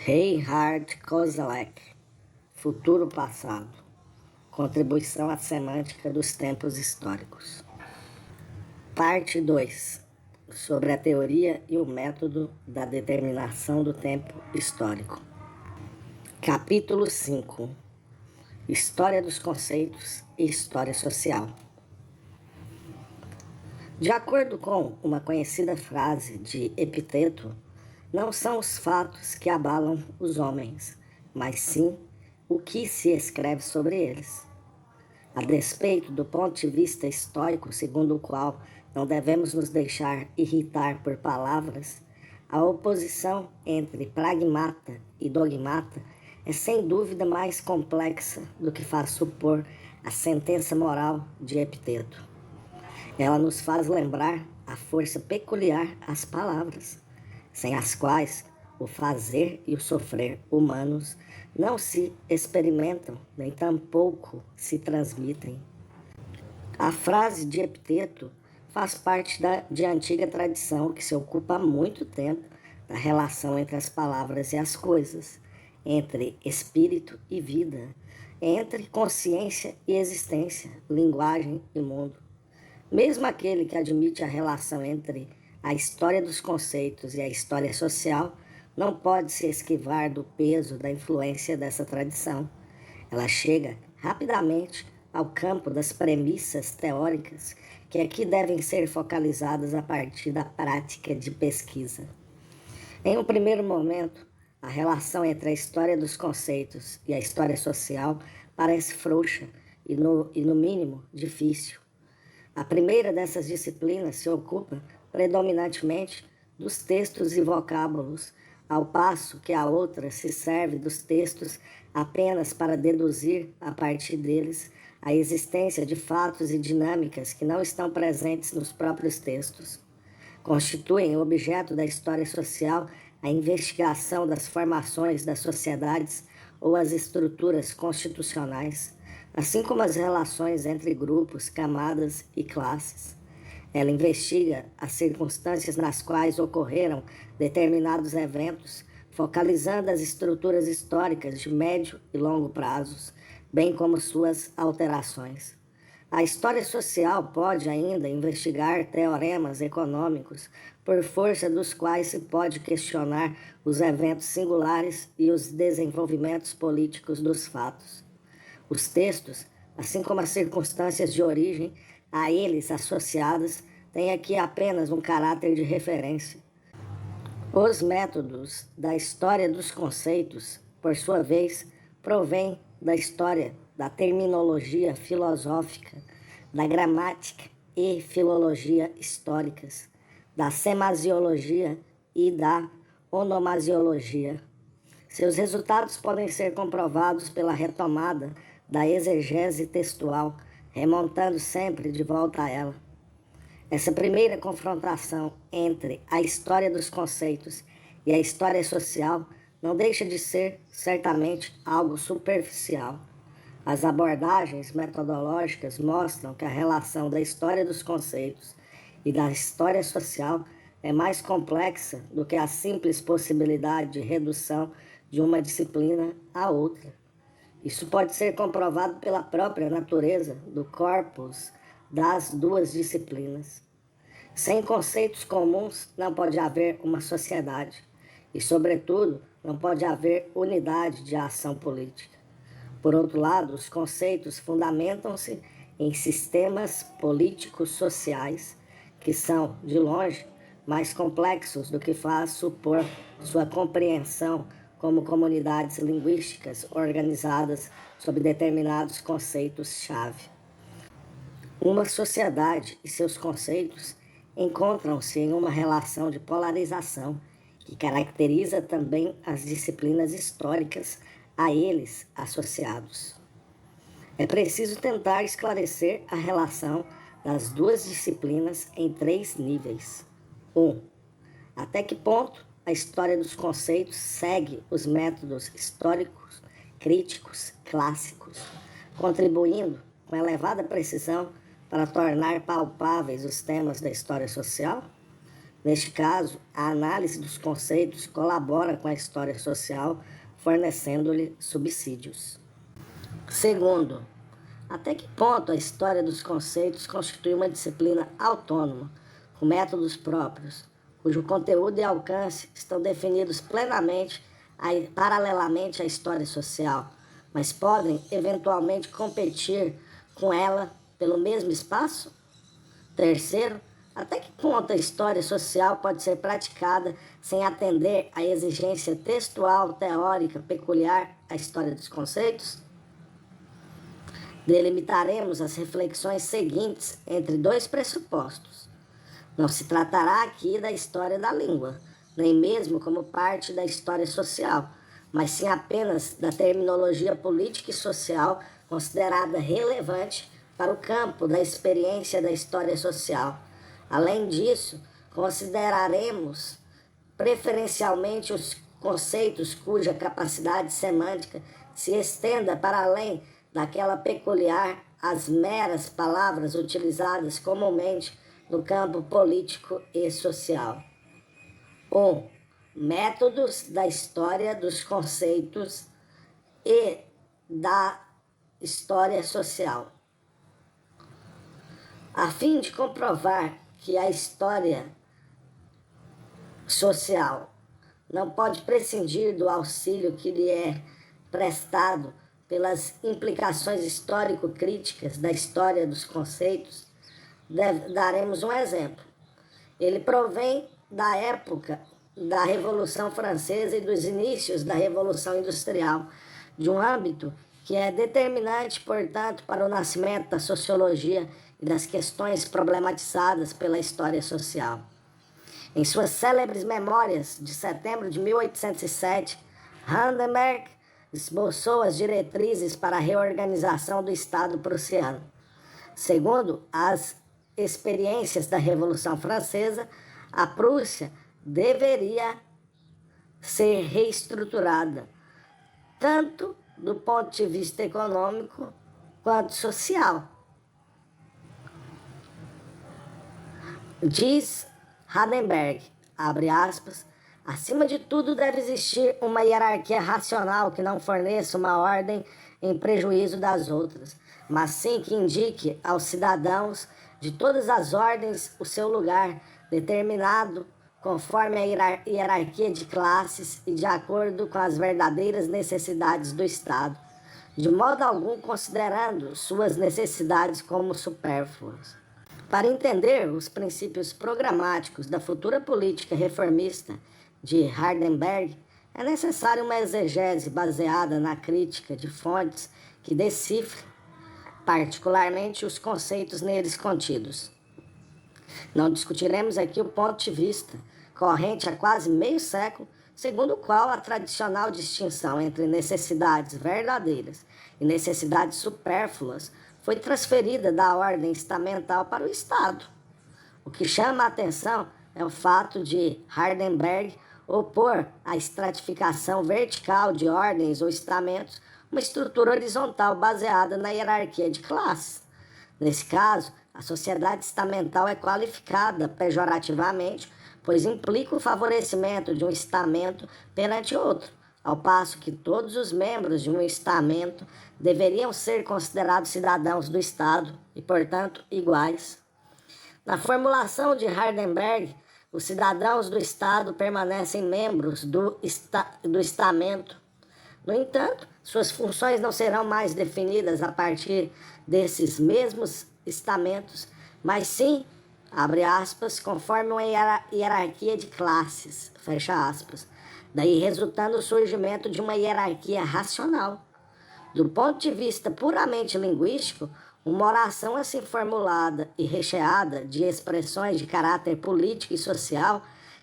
Reinhard Koselleck, Futuro Passado, Contribuição à Semântica dos Tempos Históricos. Parte 2, sobre a teoria e o método da determinação do tempo histórico. Capítulo 5, História dos conceitos e História social. De acordo com uma conhecida frase de Epiteto, não são os fatos que abalam os homens, mas sim o que se escreve sobre eles. A despeito do ponto de vista histórico, segundo o qual não devemos nos deixar irritar por palavras, a oposição entre pragmata e dogmata é sem dúvida mais complexa do que faz supor a sentença moral de Epiteto. Ela nos faz lembrar a força peculiar às palavras, sem as quais o fazer e o sofrer humanos não se experimentam, nem tampouco se transmitem. A frase de Epiteto faz parte de antiga tradição que se ocupa há muito tempo da relação entre as palavras e as coisas, entre espírito e vida, entre consciência e existência, linguagem e mundo. Mesmo aquele que admite a relação entre a história dos conceitos e a história social não pode se esquivar do peso da influência dessa tradição. Ela chega rapidamente ao campo das premissas teóricas que aqui devem ser focalizadas a partir da prática de pesquisa. Em um primeiro momento, a relação entre a história dos conceitos e a história social parece frouxa e, no mínimo, difícil. A primeira dessas disciplinas se ocupa predominantemente dos textos e vocábulos, ao passo que a outra se serve dos textos apenas para deduzir, a partir deles, a existência de fatos e dinâmicas que não estão presentes nos próprios textos. Constituem objeto da história social a investigação das formações das sociedades ou as estruturas constitucionais, assim como as relações entre grupos, camadas e classes. Ela investiga as circunstâncias nas quais ocorreram determinados eventos, focalizando as estruturas históricas de médio e longo prazos, bem como suas alterações. A história social pode ainda investigar teoremas econômicos, por força dos quais se pode questionar os eventos singulares e os desenvolvimentos políticos dos fatos. Os textos, assim como as circunstâncias de origem a eles associadas, têm aqui apenas um caráter de referência. Os métodos da história dos conceitos, por sua vez, provêm da história da terminologia filosófica, da gramática e filologia históricas, da semasiologia e da onomasiologia. Seus resultados podem ser comprovados pela retomada da exegese textual, remontando sempre de volta a ela. Essa primeira confrontação entre a história dos conceitos e a história social não deixa de ser, certamente, algo superficial. As abordagens metodológicas mostram que a relação da história dos conceitos e da história social é mais complexa do que a simples possibilidade de redução de uma disciplina à outra. Isso pode ser comprovado pela própria natureza do corpus das duas disciplinas. Sem conceitos comuns não pode haver uma sociedade e, sobretudo, não pode haver unidade de ação política. Por outro lado, os conceitos fundamentam-se em sistemas políticos sociais que são, de longe, mais complexos do que faz supor sua compreensão como comunidades linguísticas organizadas sob determinados conceitos-chave. Uma sociedade e seus conceitos encontram-se em uma relação de polarização que caracteriza também as disciplinas históricas a eles associados. É preciso tentar esclarecer a relação das duas disciplinas em 3 níveis. 1. Até que ponto a história dos conceitos segue os métodos históricos, críticos, clássicos, contribuindo com elevada precisão para tornar palpáveis os temas da história social? Neste caso, a análise dos conceitos colabora com a história social, fornecendo-lhe subsídios. Segundo, até que ponto a história dos conceitos constitui uma disciplina autônoma, com métodos próprios, cujo conteúdo e alcance estão definidos plenamente, paralelamente à história social, mas podem eventualmente competir com ela pelo mesmo espaço? Terceiro, até que ponto a história social pode ser praticada sem atender à exigência textual teórica peculiar à história dos conceitos? Delimitaremos as reflexões seguintes entre dois pressupostos. Não se tratará aqui da história da língua, nem mesmo como parte da história social, mas sim apenas da terminologia política e social considerada relevante para o campo da experiência da história social. Além disso, consideraremos preferencialmente os conceitos cuja capacidade semântica se estenda para além daquela peculiar às meras palavras utilizadas comumente no campo político e social. 1. Métodos da história dos conceitos e da história social. A fim de comprovar que a história social não pode prescindir do auxílio que lhe é prestado pelas implicações histórico-críticas da história dos conceitos, daremos um exemplo. Ele provém da época da Revolução Francesa e dos inícios da Revolução Industrial, de um âmbito que é determinante, portanto, para o nascimento da sociologia e das questões problematizadas pela história social. Em suas célebres memórias de setembro de 1807, Hardenberg esboçou as diretrizes para a reorganização do Estado prussiano. Segundo as experiências da Revolução Francesa, a Prússia deveria ser reestruturada, tanto do ponto de vista econômico quanto social. Diz Hardenberg, abre aspas, acima de tudo deve existir uma hierarquia racional que não forneça uma ordem em prejuízo das outras, mas sim que indique aos cidadãos de todas as ordens o seu lugar, determinado conforme a hierarquia de classes e de acordo com as verdadeiras necessidades do Estado, de modo algum considerando suas necessidades como supérfluas. Para entender os princípios programáticos da futura política reformista de Hardenberg, é necessária uma exegese baseada na crítica de fontes que decifre, particularmente, os conceitos neles contidos. Não discutiremos aqui o ponto de vista, corrente há quase meio século, segundo o qual a tradicional distinção entre necessidades verdadeiras e necessidades supérfluas foi transferida da ordem estamental para o Estado. O que chama a atenção é o fato de Hardenberg opor à estratificação vertical de ordens ou estamentos uma estrutura horizontal baseada na hierarquia de classes. Nesse caso, a sociedade estamental é qualificada pejorativamente, pois implica o favorecimento de um estamento perante outro, ao passo que todos os membros de um estamento deveriam ser considerados cidadãos do Estado e, portanto, iguais. Na formulação de Hardenberg, os cidadãos do Estado permanecem membros do estamento. No entanto, suas funções não serão mais definidas a partir desses mesmos estamentos, mas sim, abre aspas, conforme uma hierarquia de classes, fecha aspas, daí resultando o surgimento de uma hierarquia racional. Do ponto de vista puramente linguístico, uma oração assim formulada e recheada de expressões de caráter político e social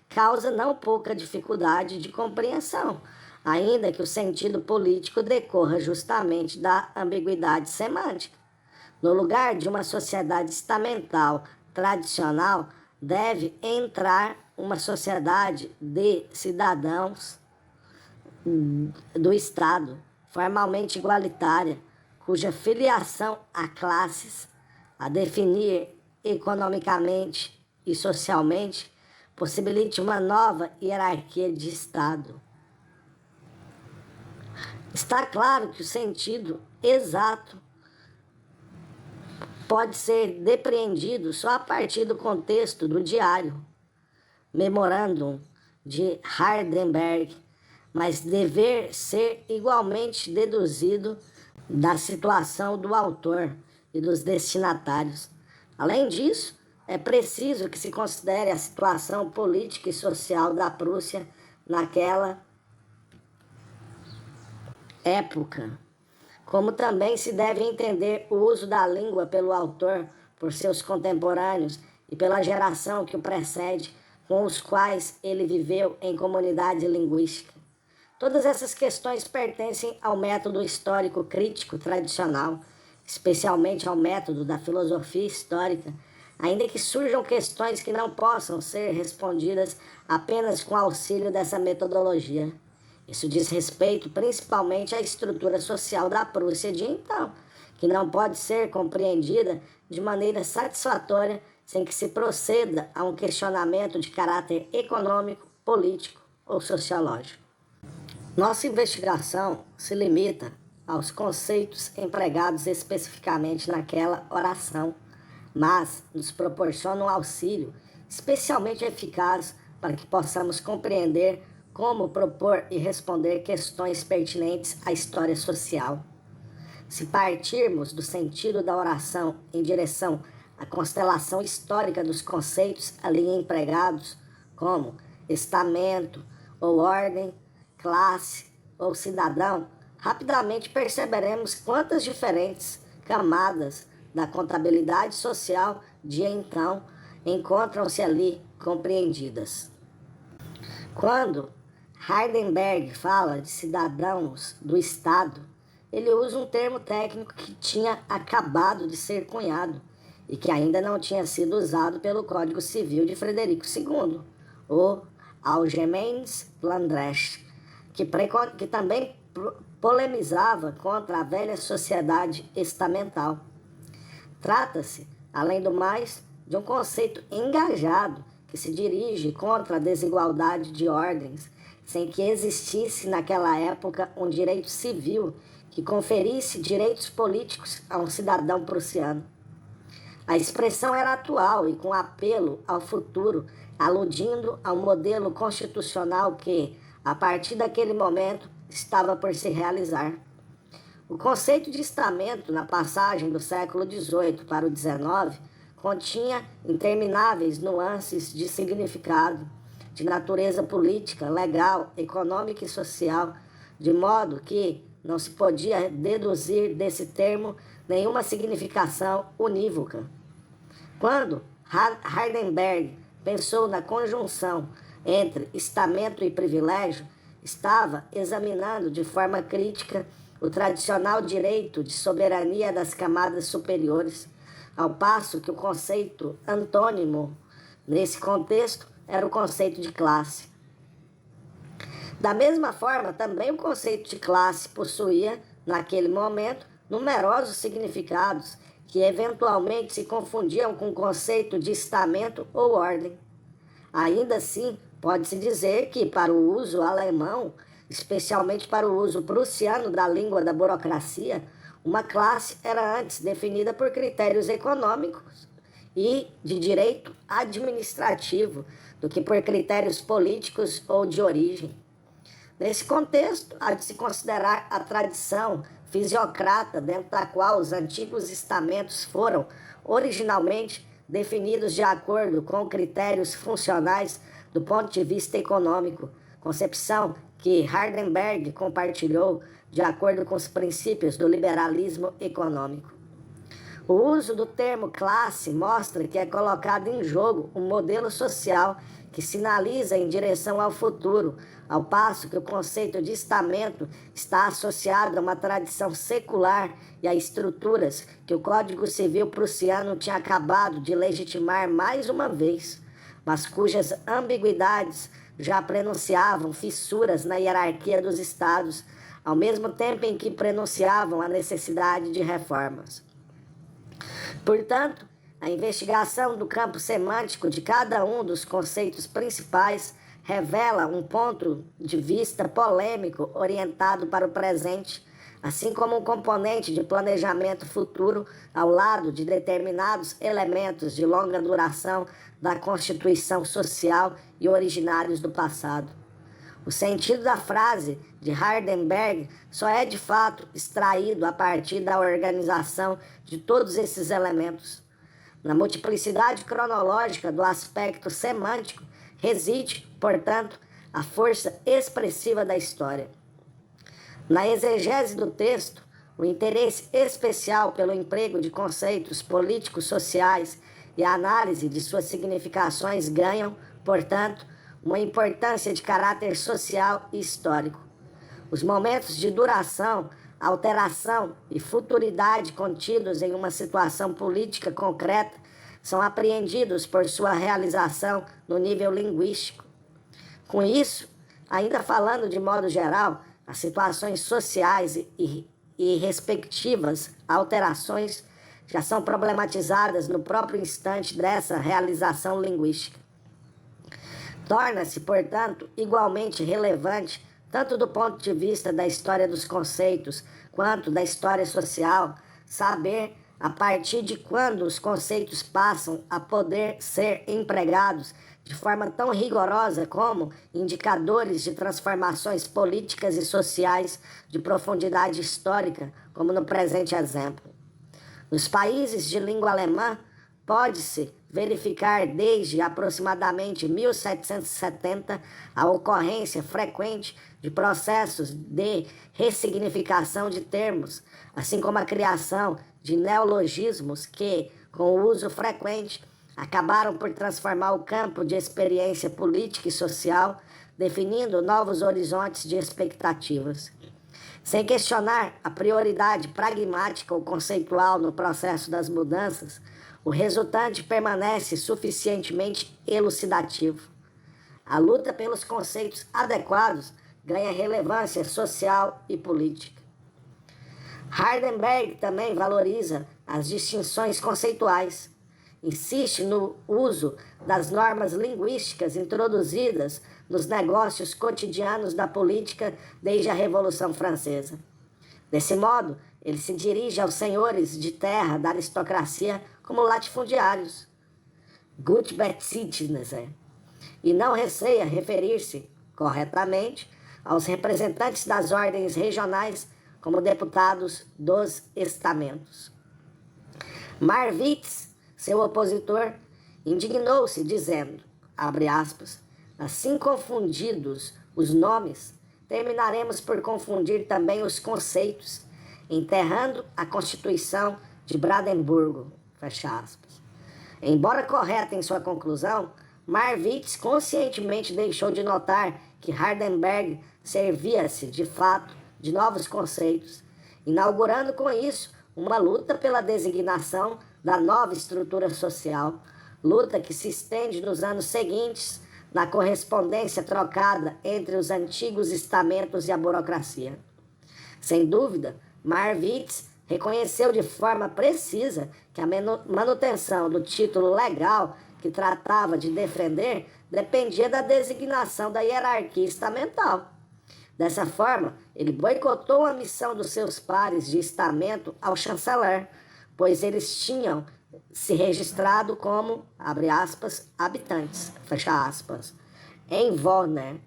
causa não pouca dificuldade de compreensão, ainda que o sentido político decorra justamente da ambiguidade semântica. No lugar de uma sociedade estamental tradicional, deve entrar uma sociedade de cidadãos do Estado, formalmente igualitária, cuja filiação a classes, a definir economicamente e socialmente, possibilite uma nova hierarquia de Estado. Está claro que o sentido exato pode ser depreendido só a partir do contexto do diário, Memorandum de Hardenberg, mas dever ser igualmente deduzido da situação do autor e dos destinatários. Além disso, é preciso que se considere a situação política e social da Prússia naquela época, como também se deve entender o uso da língua pelo autor por seus contemporâneos e pela geração que o precede, com os quais ele viveu em comunidade linguística. Todas essas questões pertencem ao método histórico crítico tradicional, especialmente ao método da filosofia histórica, ainda que surjam questões que não possam ser respondidas apenas com auxílio dessa metodologia. Isso diz respeito principalmente à estrutura social da Prússia de então, que não pode ser compreendida de maneira satisfatória sem que se proceda a um questionamento de caráter econômico, político ou sociológico. Nossa investigação se limita aos conceitos empregados especificamente naquela oração, mas nos proporciona um auxílio especialmente eficaz para que possamos compreender como propor e responder questões pertinentes à história social. Se partirmos do sentido da oração em direção à constelação histórica dos conceitos ali empregados, como estamento ou ordem, classe ou cidadão, rapidamente perceberemos quantas diferentes camadas da contabilidade social de então encontram-se ali compreendidas. Quando Hardenberg fala de cidadãos do Estado, ele usa um termo técnico que tinha acabado de ser cunhado e que ainda não tinha sido usado pelo Código Civil de Frederico II, o Allgemeines Landrecht, que também polemizava contra a velha sociedade estamental. Trata-se, além do mais, de um conceito engajado que se dirige contra a desigualdade de ordens, sem que existisse naquela época um direito civil que conferisse direitos políticos a um cidadão prussiano. A expressão era atual e com apelo ao futuro, aludindo a um modelo constitucional que, a partir daquele momento, estava por se realizar. O conceito de estamento, na passagem do século XVIII para o XIX, continha intermináveis nuances de significado, de natureza política, legal, econômica e social, de modo que não se podia deduzir desse termo nenhuma significação unívoca. Quando Hardenberg pensou na conjunção entre estamento e privilégio, estava examinando de forma crítica o tradicional direito de soberania das camadas superiores, ao passo que o conceito antônimo, nesse contexto, era o conceito de classe. Da mesma forma, também o conceito de classe possuía, naquele momento, numerosos significados que eventualmente se confundiam com o conceito de estamento ou ordem. Ainda assim, pode-se dizer que, para o uso alemão, especialmente para o uso prussiano da língua da burocracia, uma classe era antes definida por critérios econômicos e de direito administrativo do que por critérios políticos ou de origem. Nesse contexto, há de se considerar a tradição fisiocrata dentro da qual os antigos estamentos foram originalmente definidos de acordo com critérios funcionais do ponto de vista econômico, concepção que Hardenberg compartilhou de acordo com os princípios do liberalismo econômico. O uso do termo classe mostra que é colocado em jogo um modelo social que sinaliza em direção ao futuro, ao passo que o conceito de estamento está associado a uma tradição secular e a estruturas que o Código Civil prussiano tinha acabado de legitimar mais uma vez, mas cujas ambiguidades já prenunciavam fissuras na hierarquia dos estados, ao mesmo tempo em que prenunciavam a necessidade de reformas. Portanto, A investigação do campo semântico de cada um dos conceitos principais revela um ponto de vista polêmico orientado para o presente, assim como um componente de planejamento futuro ao lado de determinados elementos de longa duração da constituição social e originários do passado. O sentido da frase de Hardenberg só é de fato extraído a partir da organização de todos esses elementos. Na multiplicidade cronológica do aspecto semântico reside, portanto, a força expressiva da história. Na exegese do texto, o interesse especial pelo emprego de conceitos políticos sociais e a análise de suas significações ganham, portanto, uma importância de caráter social e histórico. Os momentos de duração, alteração e futuridade contidos em uma situação política concreta são apreendidos por sua realização no nível linguístico. Com isso, ainda falando de modo geral, as situações sociais e respectivas alterações já são problematizadas no próprio instante dessa realização linguística. Torna-se, portanto, igualmente relevante, tanto do ponto de vista da história dos conceitos quanto da história social, saber a partir de quando os conceitos passam a poder ser empregados de forma tão rigorosa como indicadores de transformações políticas e sociais de profundidade histórica, como no presente exemplo. Nos países de língua alemã, pode-se verificar desde aproximadamente 1770 a ocorrência frequente de processos de ressignificação de termos, assim como a criação de neologismos que, com o uso frequente, acabaram por transformar o campo de experiência política e social, definindo novos horizontes de expectativas. Sem questionar a prioridade pragmática ou conceitual no processo das mudanças, o resultante permanece suficientemente elucidativo. A luta pelos conceitos adequados ganha relevância social e política. Hardenberg também valoriza as distinções conceituais. Insiste no uso das normas linguísticas introduzidas nos negócios cotidianos da política desde a Revolução Francesa. Desse modo, ele se dirige aos senhores de terra da aristocracia como latifundiários, Gutbesitzner, e não receia referir-se, corretamente, aos representantes das ordens regionais como deputados dos estamentos. Marwitz, seu opositor, indignou-se, dizendo, abre aspas, assim confundidos os nomes, terminaremos por confundir também os conceitos, enterrando a Constituição de Brandemburgo, fecha aspas. Embora correta em sua conclusão, Marwitz conscientemente deixou de notar que Hardenberg servia-se, de fato, de novos conceitos, inaugurando com isso uma luta pela designação da nova estrutura social, luta que se estende nos anos seguintes na correspondência trocada entre os antigos estamentos e a burocracia. Sem dúvida, Marwitz reconheceu de forma precisa que a manutenção do título legal que tratava de defender dependia da designação da hierarquia estamental. Dessa forma, ele boicotou a missão dos seus pares de estamento ao chanceler, pois eles tinham se registrado como, abre aspas, habitantes, fecha aspas, em Wörner,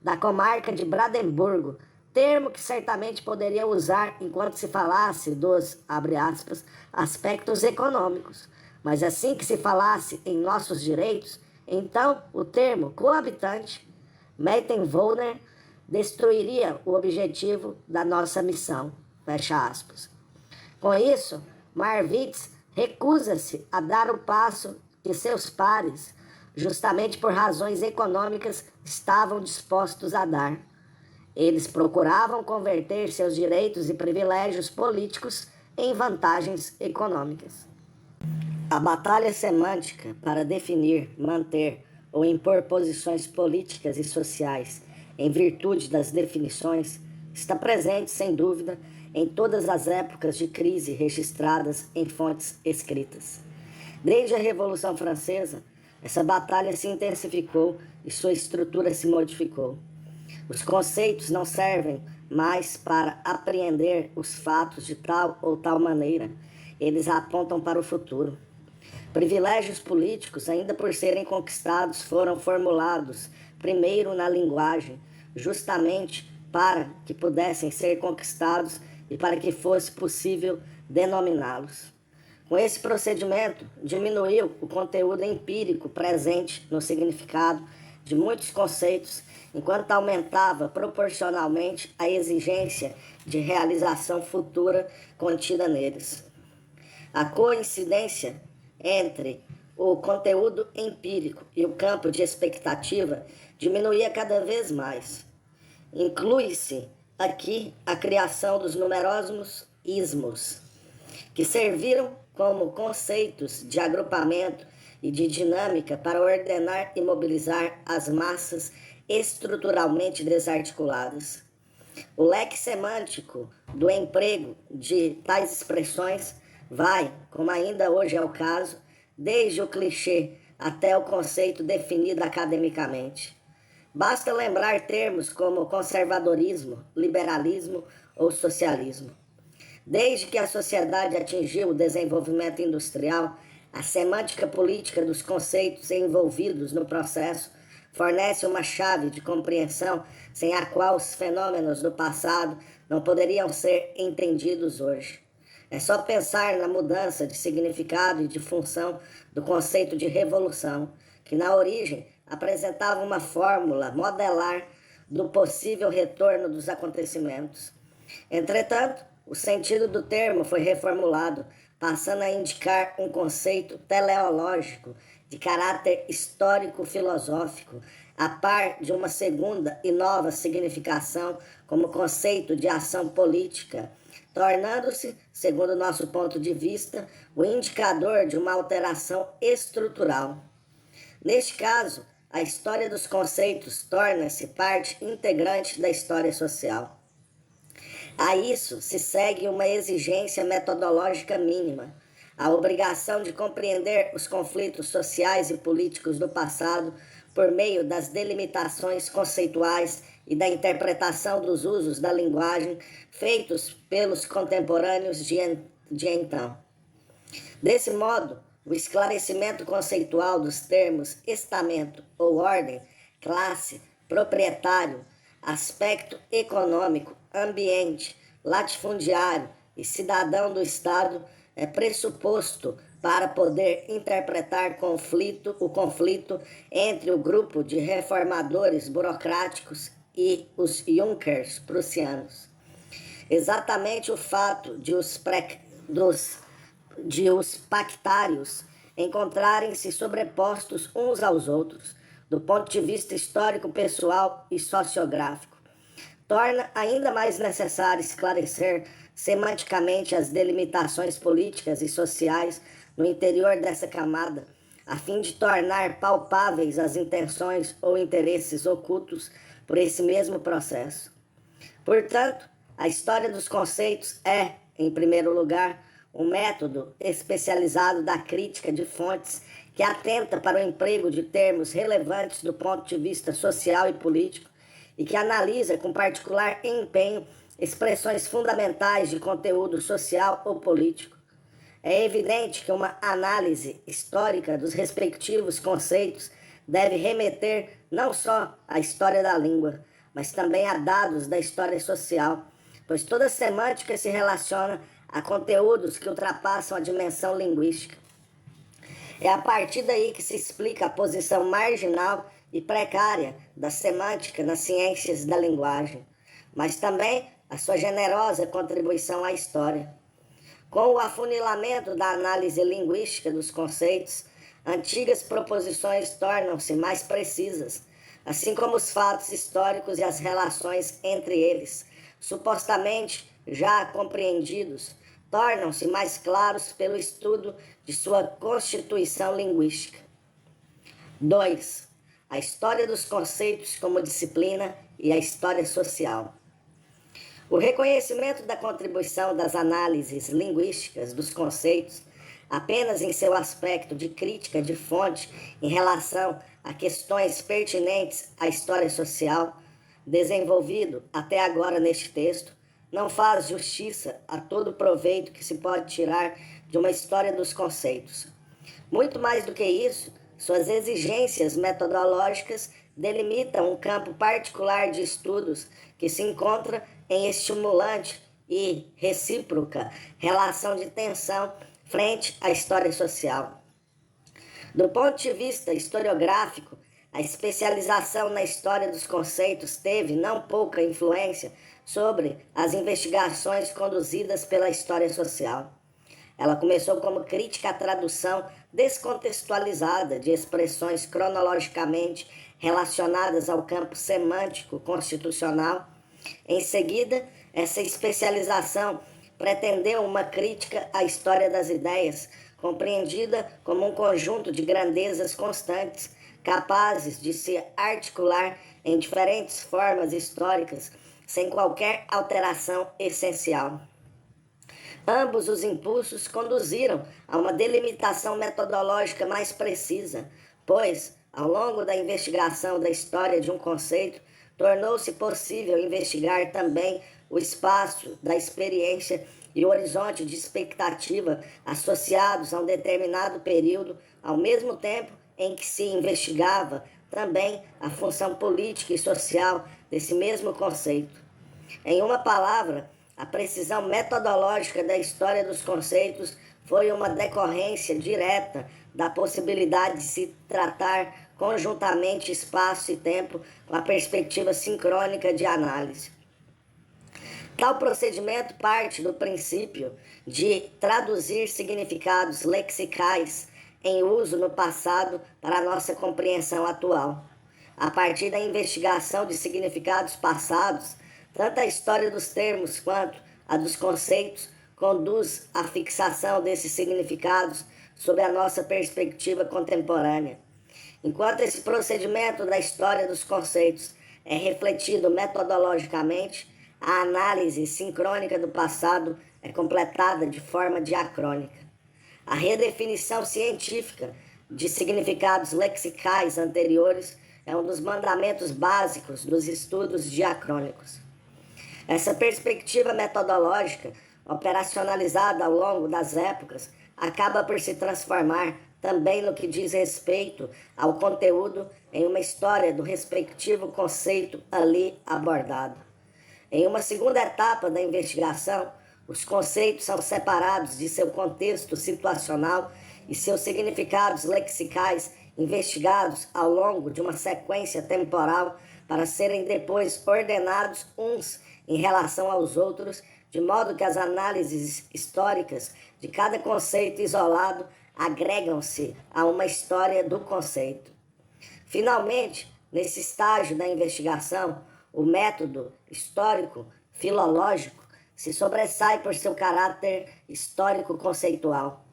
da comarca de Brandemburgo, termo que certamente poderia usar enquanto se falasse dos, abre aspas, aspectos econômicos. Mas assim que se falasse em nossos direitos, então o termo coabitante, Mettenwohner, destruiria o objetivo da nossa missão, fecha aspas. Com isso, Marwitz recusa-se a dar o passo que seus pares, justamente por razões econômicas, estavam dispostos a dar. Eles procuravam converter seus direitos e privilégios políticos em vantagens econômicas. A batalha semântica para definir, manter ou impor posições políticas e sociais em virtude das definições está presente, sem dúvida, em todas as épocas de crise registradas em fontes escritas. Desde a Revolução Francesa, essa batalha se intensificou e sua estrutura se modificou. Os conceitos não servem mais para apreender os fatos de tal ou tal maneira. Eles apontam para o futuro. Privilégios políticos, ainda por serem conquistados, foram formulados primeiro na linguagem, justamente para que pudessem ser conquistados e para que fosse possível denominá-los. Com esse procedimento, diminuiu o conteúdo empírico presente no significado de muitos conceitos, enquanto aumentava proporcionalmente a exigência de realização futura contida neles. A coincidência entre o conteúdo empírico e o campo de expectativa diminuía cada vez mais. Inclui-se aqui a criação dos numerosos ismos, que serviram como conceitos de agrupamento e de dinâmica para ordenar e mobilizar as massas estruturalmente desarticuladas. O leque semântico do emprego de tais expressões vai, como ainda hoje é o caso, desde o clichê até o conceito definido academicamente. Basta lembrar termos como conservadorismo, liberalismo ou socialismo. Desde que a sociedade atingiu o desenvolvimento industrial, a semântica política dos conceitos envolvidos no processo fornece uma chave de compreensão sem a qual os fenômenos do passado não poderiam ser entendidos hoje. É só pensar na mudança de significado e de função do conceito de revolução, que na origem apresentava uma fórmula modelar do possível retorno dos acontecimentos. Entretanto, o sentido do termo foi reformulado, passando a indicar um conceito teleológico de caráter histórico-filosófico, a par de uma segunda e nova significação como conceito de ação política, tornando-se, segundo nosso ponto de vista, o indicador de uma alteração estrutural. Neste caso, a história dos conceitos torna-se parte integrante da história social. A isso se segue uma exigência metodológica mínima, a obrigação de compreender os conflitos sociais e políticos do passado por meio das delimitações conceituais e da interpretação dos usos da linguagem feitos pelos contemporâneos de então. Desse modo, o esclarecimento conceitual dos termos estamento ou ordem, classe, proprietário, aspecto econômico, ambiente, latifundiário e cidadão do Estado é pressuposto para poder interpretar o conflito entre o grupo de reformadores burocráticos e os Junkers prussianos. Exatamente o fato de os pactários encontrarem-se sobrepostos uns aos outros, do ponto de vista histórico, pessoal e sociográfico, torna ainda mais necessário esclarecer semanticamente as delimitações políticas e sociais no interior dessa camada, a fim de tornar palpáveis as intenções ou interesses ocultos por esse mesmo processo. Portanto, a história dos conceitos é, em primeiro lugar, um método especializado da crítica de fontes que atenta para o emprego de termos relevantes do ponto de vista social e político e que analisa com particular empenho expressões fundamentais de conteúdo social ou político. É evidente que uma análise histórica dos respectivos conceitos deve remeter não só à história da língua, mas também a dados da história social, pois toda semântica se relaciona a conteúdos que ultrapassam a dimensão linguística. É a partir daí que se explica a posição marginal e precária da semântica nas ciências da linguagem, mas também a sua generosa contribuição à história. Com o afunilamento da análise linguística dos conceitos, antigas proposições tornam-se mais precisas, assim como os fatos históricos e as relações entre eles, supostamente já compreendidos, tornam-se mais claros pelo estudo de sua constituição linguística. 2. A história dos conceitos como disciplina e a história social. O reconhecimento da contribuição das análises linguísticas dos conceitos apenas em seu aspecto de crítica de fonte em relação a questões pertinentes à história social, desenvolvido até agora neste texto, não faz justiça a todo o proveito que se pode tirar de uma história dos conceitos. Muito mais do que isso, suas exigências metodológicas delimitam um campo particular de estudos que se encontra em estimulante e recíproca relação de tensão frente à história social. Do ponto de vista historiográfico, a especialização na história dos conceitos teve não pouca influência sobre as investigações conduzidas pela história social. Ela começou como crítica à tradução descontextualizada de expressões cronologicamente relacionadas ao campo semântico constitucional. Em seguida, essa especialização pretendeu uma crítica à história das ideias, compreendida como um conjunto de grandezas constantes, capazes de se articular em diferentes formas históricas, sem qualquer alteração essencial. Ambos os impulsos conduziram a uma delimitação metodológica mais precisa, pois, ao longo da investigação da história de um conceito, tornou-se possível investigar também o espaço da experiência e o horizonte de expectativa associados a um determinado período, ao mesmo tempo em que se investigava também a função política e social desse mesmo conceito. Em uma palavra, a precisão metodológica da história dos conceitos foi uma decorrência direta da possibilidade de se tratar conjuntamente espaço e tempo com a perspectiva sincrônica de análise. Tal procedimento parte do princípio de traduzir significados lexicais em uso no passado para a nossa compreensão atual. A partir da investigação de significados passados, tanto a história dos termos quanto a dos conceitos conduz à fixação desses significados sob a nossa perspectiva contemporânea. Enquanto esse procedimento da história dos conceitos é refletido metodologicamente, a análise sincrônica do passado é completada de forma diacrônica. A redefinição científica de significados lexicais anteriores é um dos mandamentos básicos dos estudos diacrônicos. Essa perspectiva metodológica, operacionalizada ao longo das épocas, acaba por se transformar também no que diz respeito ao conteúdo em uma história do respectivo conceito ali abordado. Em uma segunda etapa da investigação, os conceitos são separados de seu contexto situacional e seus significados lexicais investigados ao longo de uma sequência temporal para serem depois ordenados uns em relação aos outros, de modo que as análises históricas de cada conceito isolado agregam-se a uma história do conceito. Finalmente, nesse estágio da investigação, o método histórico-filológico se sobressai por seu caráter histórico-conceitual.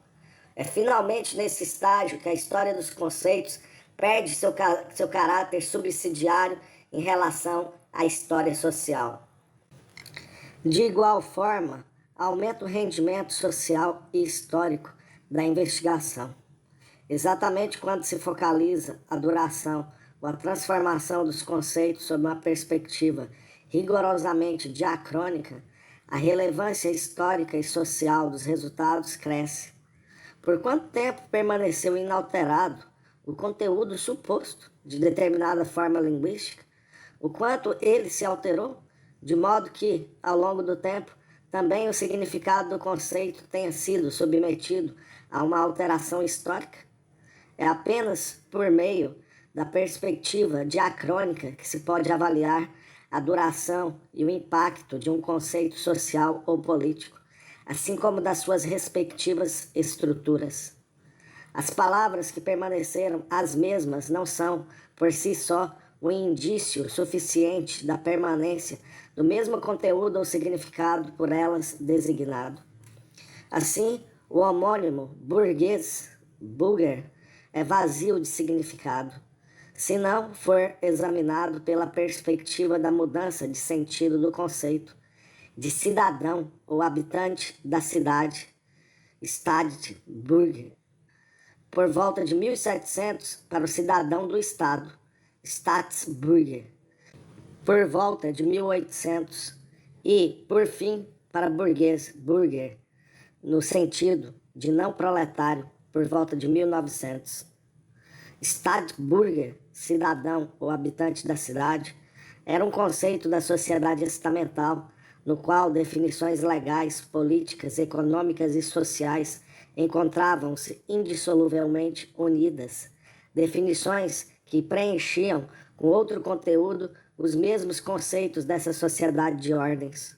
É finalmente nesse estágio que a história dos conceitos perde seu caráter subsidiário em relação à história social. De igual forma, aumenta o rendimento social e histórico da investigação. Exatamente quando se focaliza a duração ou a transformação dos conceitos sob uma perspectiva rigorosamente diacrônica, a relevância histórica e social dos resultados cresce. Por quanto tempo permaneceu inalterado o conteúdo suposto de determinada forma linguística? O quanto ele se alterou, de modo que, ao longo do tempo, também o significado do conceito tenha sido submetido a uma alteração histórica? É apenas por meio da perspectiva diacrônica que se pode avaliar a duração e o impacto de um conceito social ou político, assim como das suas respectivas estruturas. As palavras que permaneceram as mesmas não são, por si só, um indício suficiente da permanência do mesmo conteúdo ou significado por elas designado. Assim, o homônimo burguês, Burger, é vazio de significado, se não for examinado pela perspectiva da mudança de sentido do conceito de cidadão ou habitante da cidade, Stadtbürger. Por volta de 1700, para o cidadão do Estado, Staatsbürger. Por volta de 1800 e, por fim, para burguês, Bürger, no sentido de não proletário, por volta de 1900. Stadtbürger, cidadão ou habitante da cidade, era um conceito da sociedade estamental, no qual definições legais, políticas, econômicas e sociais encontravam-se indissoluvelmente unidas, definições que preenchiam com outro conteúdo os mesmos conceitos dessa sociedade de ordens.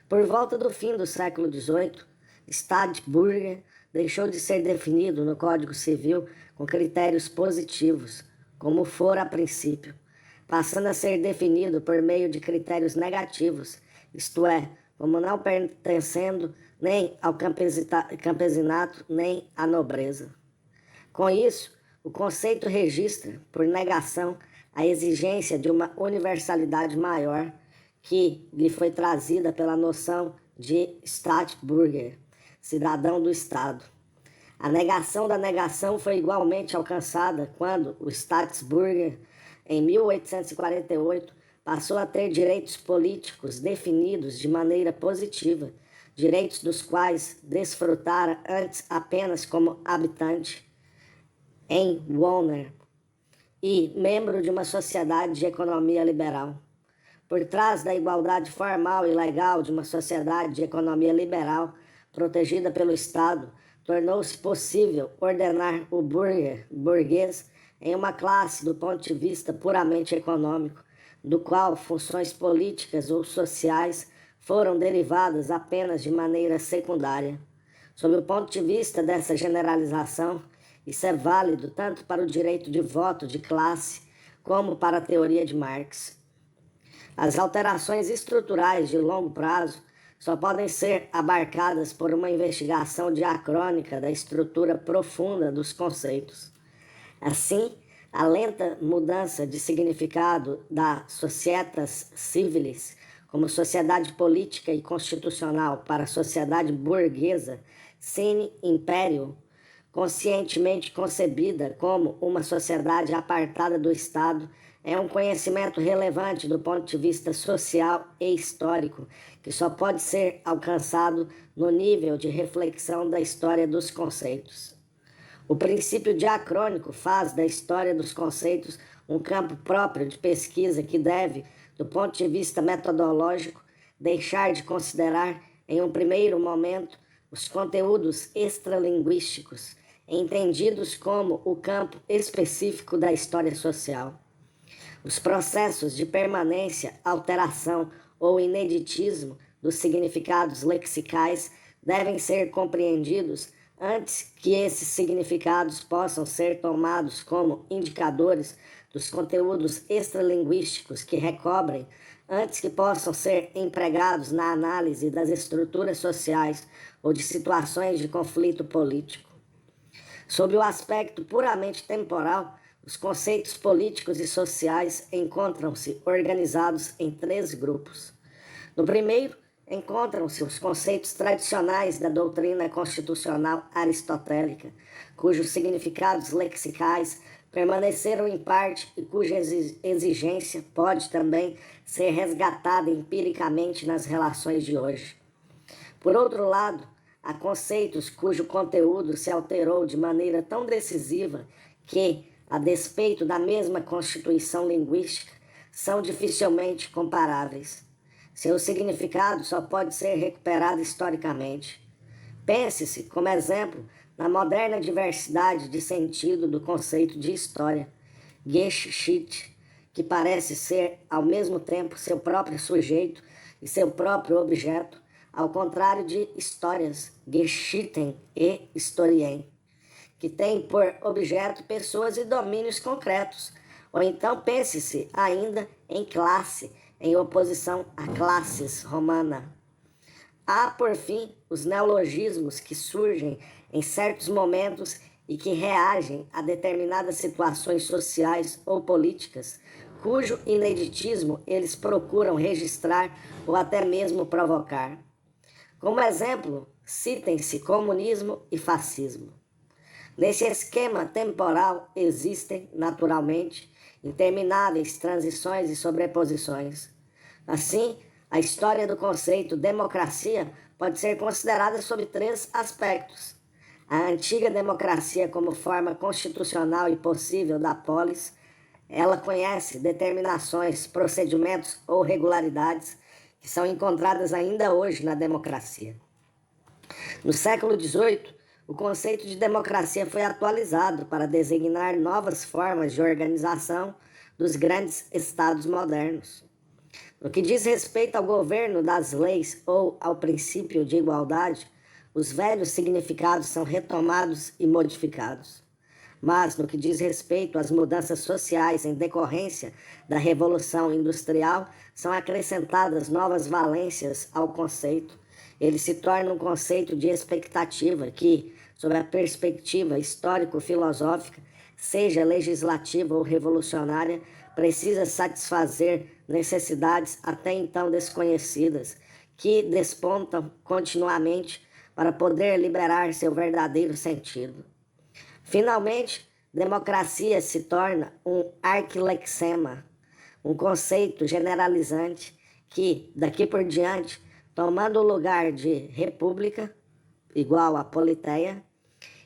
Por volta do fim do século XVIII, Stadtbürger deixou de ser definido no Código Civil com critérios positivos, como fora a princípio, passando a ser definido por meio de critérios negativos, isto é, como não pertencendo nem ao campesinato nem à nobreza. Com isso, o conceito registra, por negação, a exigência de uma universalidade maior que lhe foi trazida pela noção de Staatsbürger, cidadão do Estado. A negação da negação foi igualmente alcançada quando o Staatsbürger, em 1848, passou a ter direitos políticos definidos de maneira positiva, direitos dos quais desfrutara antes apenas como habitante em Wohner e membro de uma sociedade de economia liberal. Por trás da igualdade formal e legal de uma sociedade de economia liberal, protegida pelo Estado, tornou-se possível ordenar o burguês em uma classe do ponto de vista puramente econômico, do qual funções políticas ou sociais foram derivadas apenas de maneira secundária. Sob o ponto de vista dessa generalização, isso é válido tanto para o direito de voto de classe como para a teoria de Marx. As alterações estruturais de longo prazo só podem ser abarcadas por uma investigação diacrônica da estrutura profunda dos conceitos. Assim, a lenta mudança de significado da societas civilis como sociedade política e constitucional para a sociedade burguesa sine imperio, conscientemente concebida como uma sociedade apartada do Estado, é um conhecimento relevante do ponto de vista social e histórico, que só pode ser alcançado no nível de reflexão da história dos conceitos. O princípio diacrônico faz da história dos conceitos um campo próprio de pesquisa que deve, do ponto de vista metodológico, deixar de considerar, em um primeiro momento, os conteúdos extralinguísticos, entendidos como o campo específico da história social. Os processos de permanência, alteração ou ineditismo dos significados lexicais devem ser compreendidos antes que esses significados possam ser tomados como indicadores dos conteúdos extralinguísticos que recobrem, antes que possam ser empregados na análise das estruturas sociais ou de situações de conflito político. Sob o aspecto puramente temporal, os conceitos políticos e sociais encontram-se organizados em 3 grupos. No primeiro, encontram-se os conceitos tradicionais da doutrina constitucional aristotélica, cujos significados lexicais permaneceram em parte e cuja exigência pode também ser resgatada empiricamente nas relações de hoje. Por outro lado, há conceitos cujo conteúdo se alterou de maneira tão decisiva que, a despeito da mesma constituição linguística, são dificilmente comparáveis. Seu significado só pode ser recuperado historicamente. Pense-se, como exemplo, na moderna diversidade de sentido do conceito de história, Geschichte, que parece ser, ao mesmo tempo, seu próprio sujeito e seu próprio objeto, ao contrário de histórias, Geschichten e Historien, que tem por objeto pessoas e domínios concretos. Ou então pense-se ainda em classe, em oposição a classes romana. Há, por fim, os neologismos que surgem em certos momentos e que reagem a determinadas situações sociais ou políticas, cujo ineditismo eles procuram registrar ou até mesmo provocar. Como exemplo, citem-se comunismo e fascismo. Nesse esquema temporal existem, naturalmente, intermináveis transições e sobreposições. Assim, a história do conceito democracia pode ser considerada sob 3 aspectos. A antiga democracia como forma constitucional e possível da polis, ela conhece determinações, procedimentos ou regularidades que são encontradas ainda hoje na democracia. No século XVIII, o conceito de democracia foi atualizado para designar novas formas de organização dos grandes estados modernos. No que diz respeito ao governo das leis ou ao princípio de igualdade, os velhos significados são retomados e modificados. Mas, no que diz respeito às mudanças sociais em decorrência da Revolução Industrial, são acrescentadas novas valências ao conceito. Ele se torna um conceito de expectativa que, sob a perspectiva histórico-filosófica, seja legislativa ou revolucionária, precisa satisfazer necessidades até então desconhecidas, que despontam continuamente para poder liberar seu verdadeiro sentido. Finalmente, democracia se torna um arquilexema, um conceito generalizante que, daqui por diante, tomando o lugar de república, igual a politeia,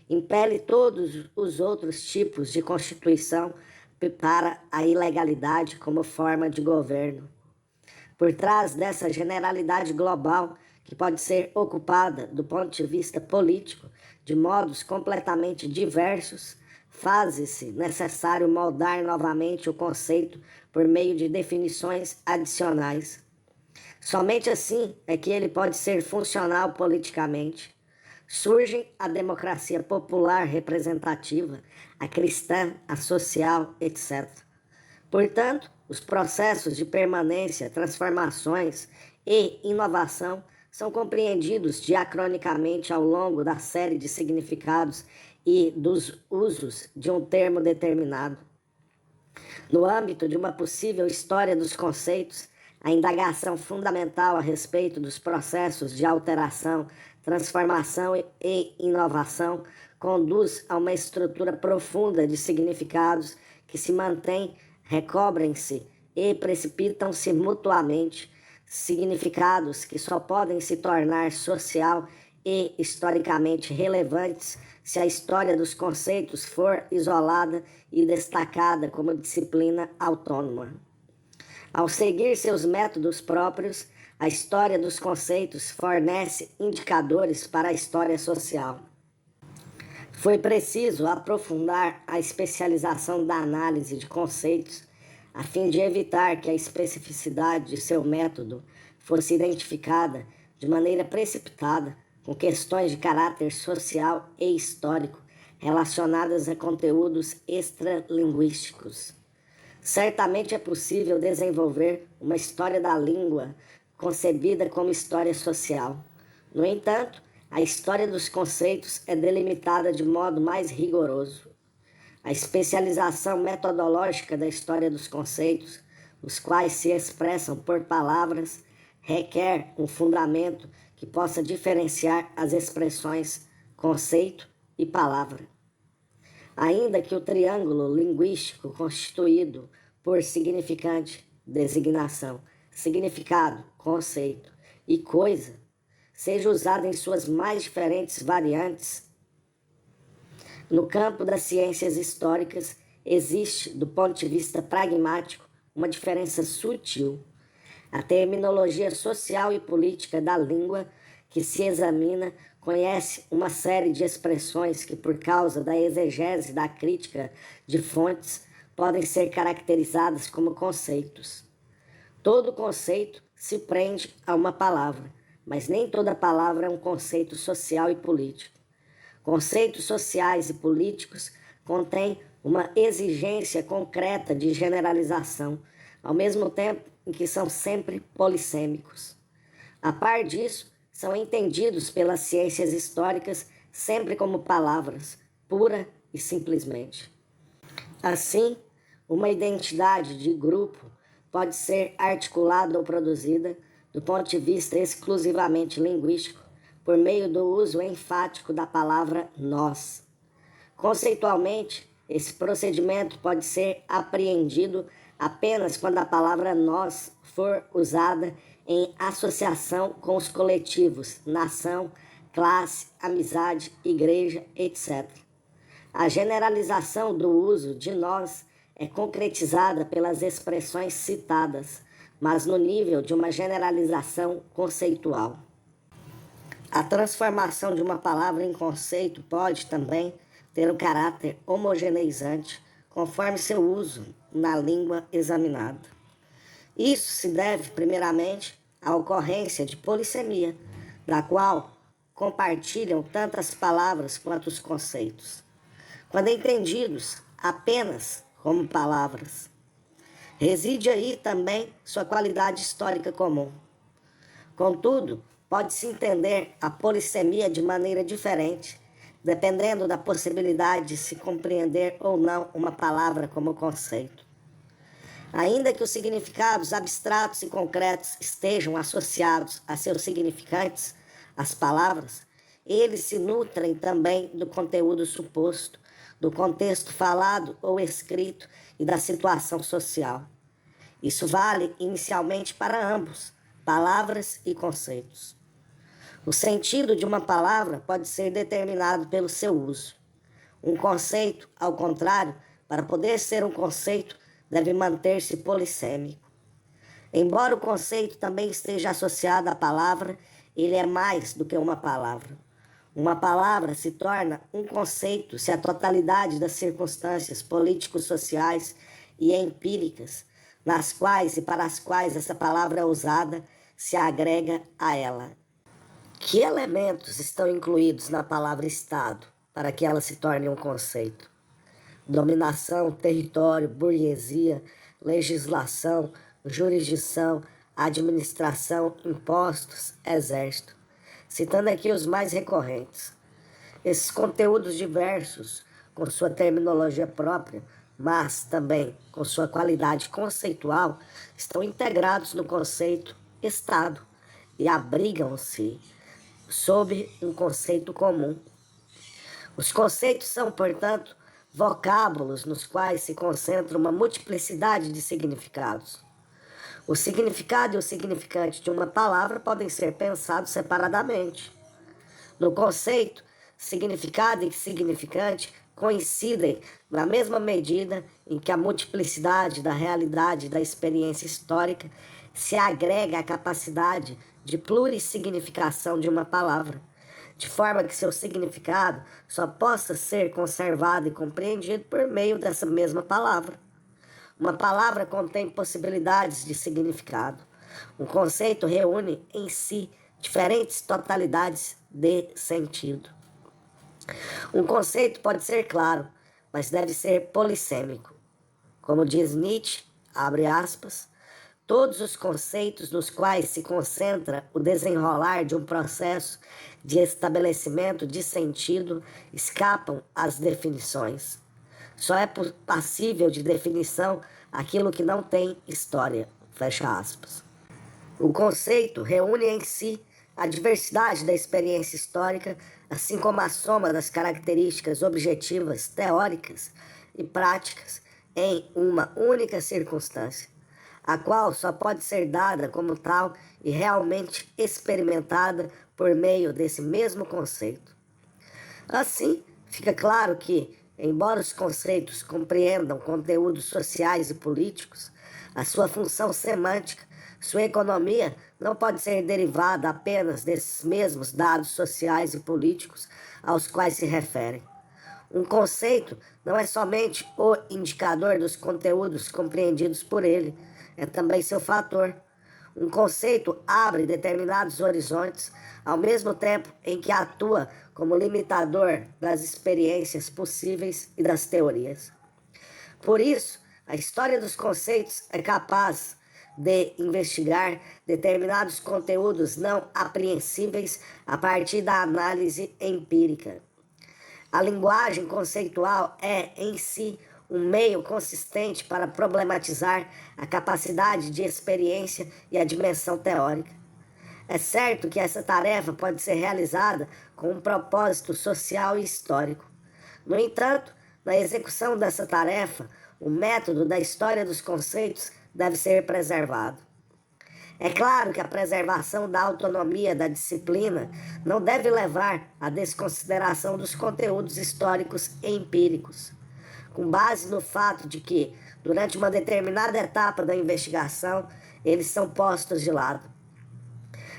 impele todos os outros tipos de constituição para a ilegalidade como forma de governo. Por trás dessa generalidade global, que pode ser ocupada do ponto de vista político de modos completamente diversos, faz-se necessário moldar novamente o conceito por meio de definições adicionais. Somente assim é que ele pode ser funcional politicamente. Surgem a democracia popular representativa, a cristã, a social, etc. Portanto, os processos de permanência, transformações e inovação são compreendidos diacronicamente ao longo da série de significados e dos usos de um termo determinado. No âmbito de uma possível história dos conceitos, a indagação fundamental a respeito dos processos de alteração, transformação e inovação conduz a uma estrutura profunda de significados que se mantém, recobrem-se e precipitam-se mutuamente, significados que só podem se tornar social e historicamente relevantes se a história dos conceitos for isolada e destacada como disciplina autônoma. Ao seguir seus métodos próprios, a história dos conceitos fornece indicadores para a história social. Foi preciso aprofundar a especialização da análise de conceitos a fim de evitar que a especificidade de seu método fosse identificada de maneira precipitada com questões de caráter social e histórico relacionadas a conteúdos extralinguísticos. Certamente é possível desenvolver uma história da língua concebida como história social. No entanto, a história dos conceitos é delimitada de modo mais rigoroso. A especialização metodológica da história dos conceitos, os quais se expressam por palavras, requer um fundamento que possa diferenciar as expressões conceito e palavra. Ainda que o triângulo linguístico constituído por significante, designação, significado, conceito e coisa seja usado em suas mais diferentes variantes, no campo das ciências históricas existe, do ponto de vista pragmático, uma diferença sutil. A terminologia social e política da língua que se examina conhece uma série de expressões que, por causa da exegese da crítica de fontes, podem ser caracterizadas como conceitos. Todo conceito se prende a uma palavra, mas nem toda palavra é um conceito social e político. Conceitos sociais e políticos contêm uma exigência concreta de generalização, ao mesmo tempo em que são sempre polissêmicos. A par disso, são entendidos pelas ciências históricas sempre como palavras, pura e simplesmente. Assim, uma identidade de grupo pode ser articulada ou produzida, do ponto de vista exclusivamente linguístico, por meio do uso enfático da palavra nós. Conceitualmente, esse procedimento pode ser apreendido apenas quando a palavra nós for usada em associação com os coletivos, nação, classe, amizade, igreja, etc. A generalização do uso de nós é concretizada pelas expressões citadas, mas no nível de uma generalização conceitual. A transformação de uma palavra em conceito pode também ter um caráter homogeneizante, conforme seu uso na língua examinada. Isso se deve, primeiramente, à ocorrência de polissemia, da qual compartilham tantas palavras quanto os conceitos, quando entendidos apenas como palavras. Reside aí também sua qualidade histórica comum. Contudo, pode-se entender a polissemia de maneira diferente, dependendo da possibilidade de se compreender ou não uma palavra como conceito. Ainda que os significados abstratos e concretos estejam associados a seus significantes, as palavras, eles se nutrem também do conteúdo suposto, do contexto falado ou escrito e da situação social. Isso vale inicialmente para ambos, palavras e conceitos. O sentido de uma palavra pode ser determinado pelo seu uso. Um conceito, ao contrário, para poder ser um conceito, deve manter-se polissêmico. Embora o conceito também esteja associado à palavra, ele é mais do que uma palavra. Uma palavra se torna um conceito se a totalidade das circunstâncias político-sociais e empíricas, nas quais e para as quais essa palavra é usada, se agrega a ela. Que elementos estão incluídos na palavra Estado para que ela se torne um conceito? Dominação, território, burguesia, legislação, jurisdição, administração, impostos, exército. Citando aqui os mais recorrentes. Esses conteúdos diversos, com sua terminologia própria, mas também com sua qualidade conceitual, estão integrados no conceito Estado e abrigam-se sob um conceito comum. Os conceitos são, portanto, vocábulos nos quais se concentra uma multiplicidade de significados. O significado e o significante de uma palavra podem ser pensados separadamente. No conceito, significado e significante coincidem na mesma medida em que a multiplicidade da realidade e da experiência histórica se agrega à capacidade de plurissignificação de uma palavra, de forma que seu significado só possa ser conservado e compreendido por meio dessa mesma palavra. Uma palavra contém possibilidades de significado. Um conceito reúne em si diferentes totalidades de sentido. Um conceito pode ser claro, mas deve ser polissêmico. Como diz Nietzsche, abre aspas, todos os conceitos nos quais se concentra o desenrolar de um processo de estabelecimento de sentido escapam às definições. Só é passível de definição aquilo que não tem história, fecha aspas. O conceito reúne em si a diversidade da experiência histórica, assim como a soma das características objetivas, teóricas e práticas em uma única circunstância, a qual só pode ser dada como tal e realmente experimentada por meio desse mesmo conceito. Assim, fica claro que, embora os conceitos compreendam conteúdos sociais e políticos, a sua função semântica, sua economia não pode ser derivada apenas desses mesmos dados sociais e políticos aos quais se referem. Um conceito não é somente o indicador dos conteúdos compreendidos por ele, é também seu fator. Um conceito abre determinados horizontes, ao mesmo tempo em que atua como limitador das experiências possíveis e das teorias. Por isso, a história dos conceitos é capaz de investigar determinados conteúdos não apreensíveis a partir da análise empírica. A linguagem conceitual é, em si, um meio consistente para problematizar a capacidade de experiência e a dimensão teórica. É certo que essa tarefa pode ser realizada com um propósito social e histórico. No entanto, na execução dessa tarefa, o método da história dos conceitos deve ser preservado. É claro que a preservação da autonomia da disciplina não deve levar à desconsideração dos conteúdos históricos e empíricos, com base no fato de que, durante uma determinada etapa da investigação, eles são postos de lado.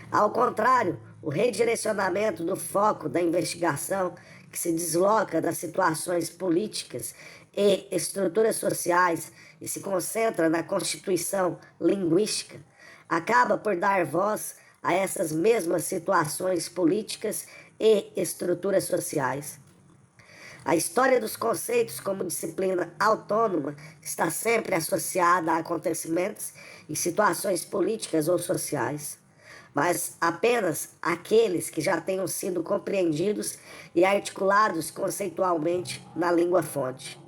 Ao contrário, o redirecionamento do foco da investigação, que se desloca das situações políticas e estruturas sociais e se concentra na constituição linguística, acaba por dar voz a essas mesmas situações políticas e estruturas sociais. A história dos conceitos como disciplina autônoma está sempre associada a acontecimentos e situações políticas ou sociais, mas apenas aqueles que já tenham sido compreendidos e articulados conceitualmente na língua-fonte.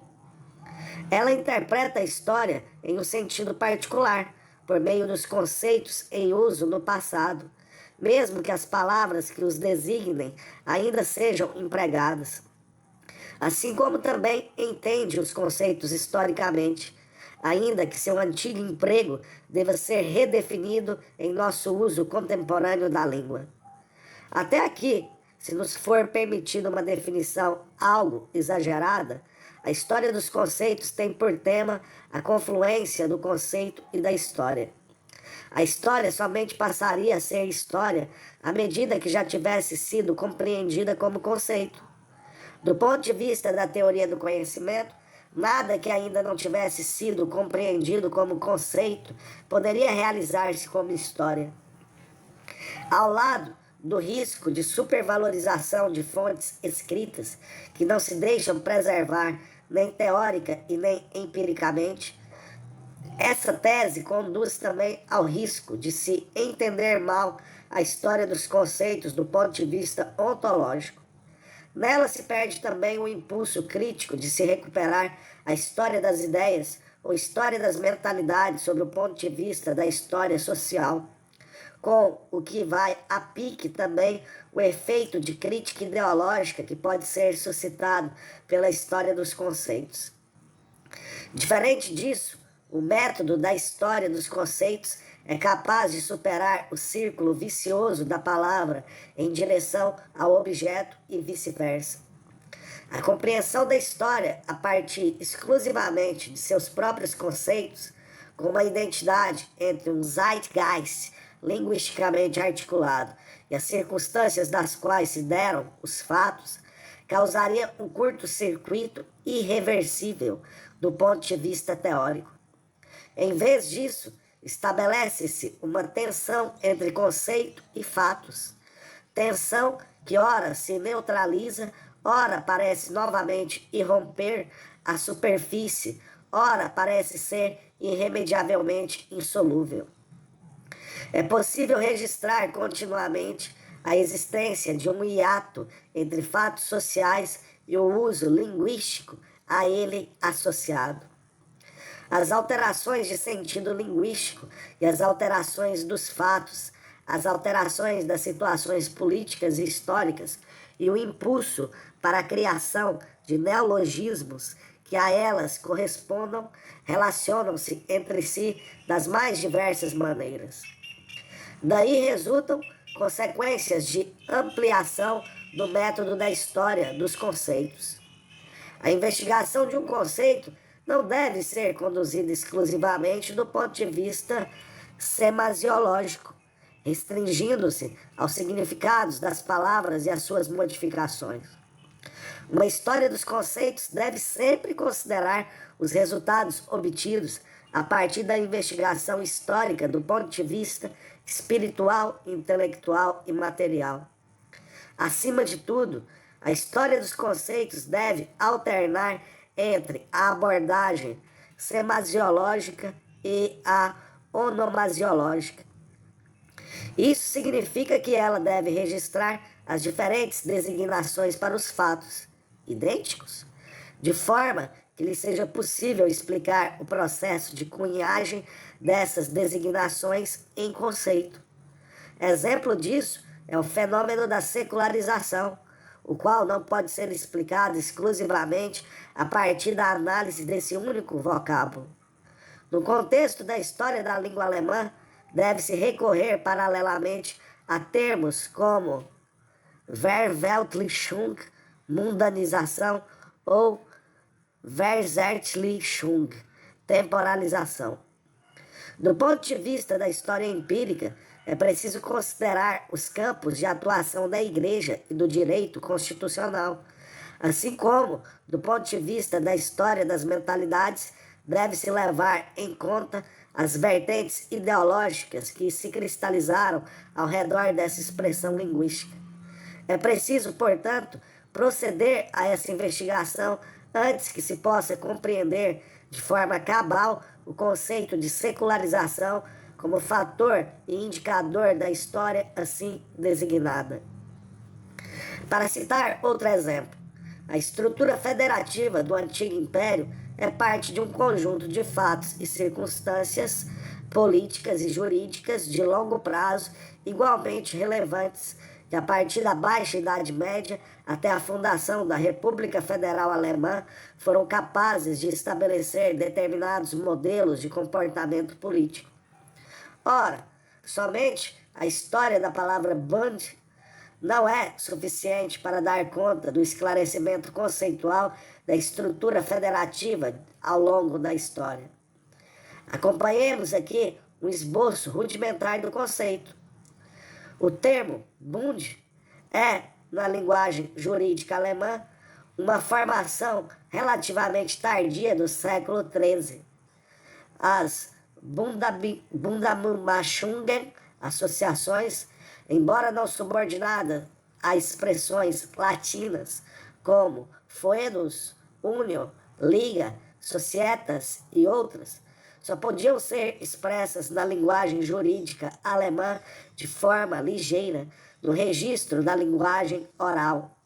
Ela interpreta a história em um sentido particular, por meio dos conceitos em uso no passado, mesmo que as palavras que os designem ainda sejam empregadas. Assim como também entende os conceitos historicamente, ainda que seu antigo emprego deva ser redefinido em nosso uso contemporâneo da língua. Até aqui, se nos for permitida uma definição algo exagerada, a história dos conceitos tem por tema a confluência do conceito e da história. A história somente passaria a ser história à medida que já tivesse sido compreendida como conceito. Do ponto de vista da teoria do conhecimento, nada que ainda não tivesse sido compreendido como conceito poderia realizar-se como história. Ao lado do risco de supervalorização de fontes escritas que não se deixam preservar nem teórica e nem empiricamente, essa tese conduz também ao risco de se entender mal a história dos conceitos do ponto de vista ontológico. Nela se perde também o impulso crítico de se recuperar a história das ideias ou história das mentalidades sob o ponto de vista da história social, com o que vai a pique também o efeito de crítica ideológica que pode ser suscitado pela história dos conceitos. Diferente disso, o método da história dos conceitos é capaz de superar o círculo vicioso da palavra em direção ao objeto e vice-versa. A compreensão da história a partir exclusivamente de seus próprios conceitos, com uma identidade entre um zeitgeist linguisticamente articulado e as circunstâncias das quais se deram os fatos, causaria um curto-circuito irreversível do ponto de vista teórico. Em vez disso, estabelece-se uma tensão entre conceito e fatos. Tensão que ora se neutraliza, ora parece novamente irromper a superfície, ora parece ser irremediavelmente insolúvel. É possível registrar continuamente a existência de um hiato entre fatos sociais e o uso linguístico a ele associado. As alterações de sentido linguístico e as alterações dos fatos, as alterações das situações políticas e históricas e o impulso para a criação de neologismos que a elas correspondam, relacionam-se entre si das mais diversas maneiras. Daí resultam consequências de ampliação do método da história dos conceitos. A investigação de um conceito não deve ser conduzida exclusivamente do ponto de vista semasiológico, restringindo-se aos significados das palavras e às suas modificações. Uma história dos conceitos deve sempre considerar os resultados obtidos a partir da investigação histórica do ponto de vista espiritual, intelectual e material. Acima de tudo, a história dos conceitos deve alternar entre a abordagem semasiológica e a onomasiológica. Isso significa que ela deve registrar as diferentes designações para os fatos idênticos, de forma que lhe seja possível explicar o processo de cunhagem dessas designações em conceito. Exemplo disso é o fenômeno da secularização, o qual não pode ser explicado exclusivamente a partir da análise desse único vocábulo. No contexto da história da língua alemã, deve-se recorrer paralelamente a termos como Verweltlichung, mundanização, ou Verzeitlichung, temporalização. Do ponto de vista da história empírica, é preciso considerar os campos de atuação da Igreja e do direito constitucional, assim como, do ponto de vista da história das mentalidades, deve-se levar em conta as vertentes ideológicas que se cristalizaram ao redor dessa expressão linguística. É preciso, portanto, proceder a essa investigação antes que se possa compreender de forma cabal o conceito de secularização como fator e indicador da história assim designada. Para citar outro exemplo, a estrutura federativa do antigo império é parte de um conjunto de fatos e circunstâncias políticas e jurídicas de longo prazo igualmente relevantes que a partir da Baixa Idade Média até a fundação da República Federal Alemã foram capazes de estabelecer determinados modelos de comportamento político. Ora, somente a história da palavra Bund não é suficiente para dar conta do esclarecimento conceitual da estrutura federativa ao longo da história. Acompanhemos aqui um esboço rudimentar do conceito. O termo Bund é, na linguagem jurídica alemã, uma formação relativamente tardia do século XIII. As Bundesversammlungen, associações, embora não subordinadas a expressões latinas como foedus, unio, liga, societas e outras, só podiam ser expressas na linguagem jurídica alemã de forma ligeira no registro da linguagem oral.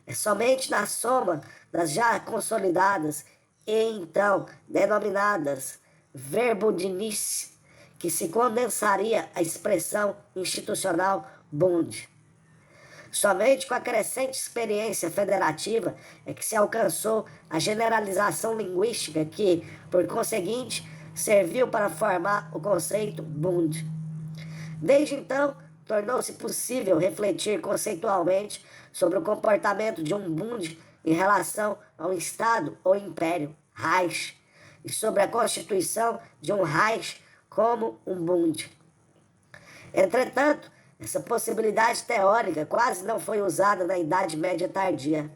É somente na soma das já consolidadas e então denominadas Verbundnisse que se condensaria a expressão institucional Bund. Somente com a crescente experiência federativa é que se alcançou a generalização linguística que, por conseguinte, serviu para formar o conceito Bund. Desde então, tornou-se possível refletir conceitualmente sobre o comportamento de um Bund em relação a um Estado ou Império, Reich, e sobre a constituição de um Reich como um Bund. Entretanto, essa possibilidade teórica quase não foi usada na Idade Média tardia.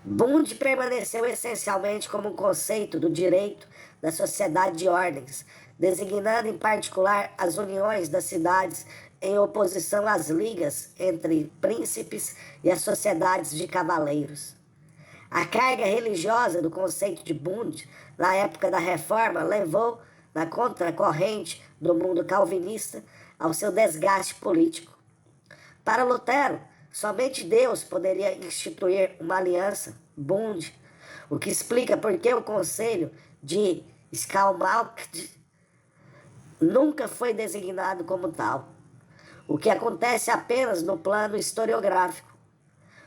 Bund permaneceu essencialmente como um conceito do direito da sociedade de ordens, designando em particular as uniões das cidades em oposição às ligas entre príncipes e as sociedades de cavaleiros. A carga religiosa do conceito de Bund na época da Reforma levou, na contracorrente do mundo calvinista, ao seu desgaste político. Para Lutero, somente Deus poderia instituir uma aliança, Bund, o que explica por que o conselho de Skalmalkt nunca foi designado como tal, o que acontece apenas no plano historiográfico.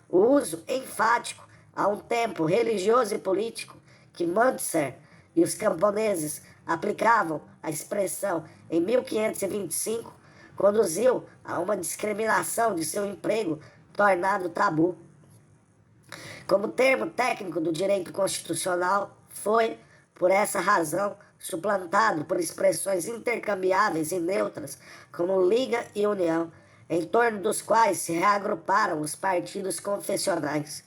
O uso enfático a um tempo religioso e político que Münzer e os camponeses aplicavam a expressão em 1525 conduziu a uma discriminação de seu emprego tornado tabu. Como termo técnico do direito constitucional, foi, por essa razão, suplantado por expressões intercambiáveis e neutras como liga e união, em torno dos quais se reagruparam os partidos confessionais.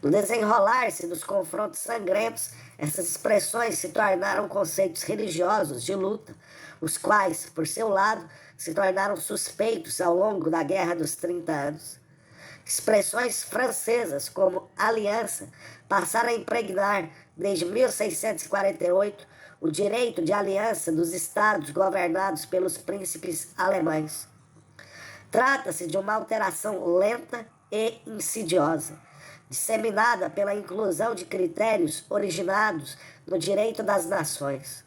No desenrolar-se dos confrontos sangrentos, essas expressões se tornaram conceitos religiosos de luta, os quais, por seu lado, se tornaram suspeitos ao longo da Guerra dos 30 Anos. Expressões francesas como aliança passaram a impregnar, desde 1648, o direito de aliança dos estados governados pelos príncipes alemães. Trata-se de uma alteração lenta e insidiosa, disseminada pela inclusão de critérios originados no direito das nações.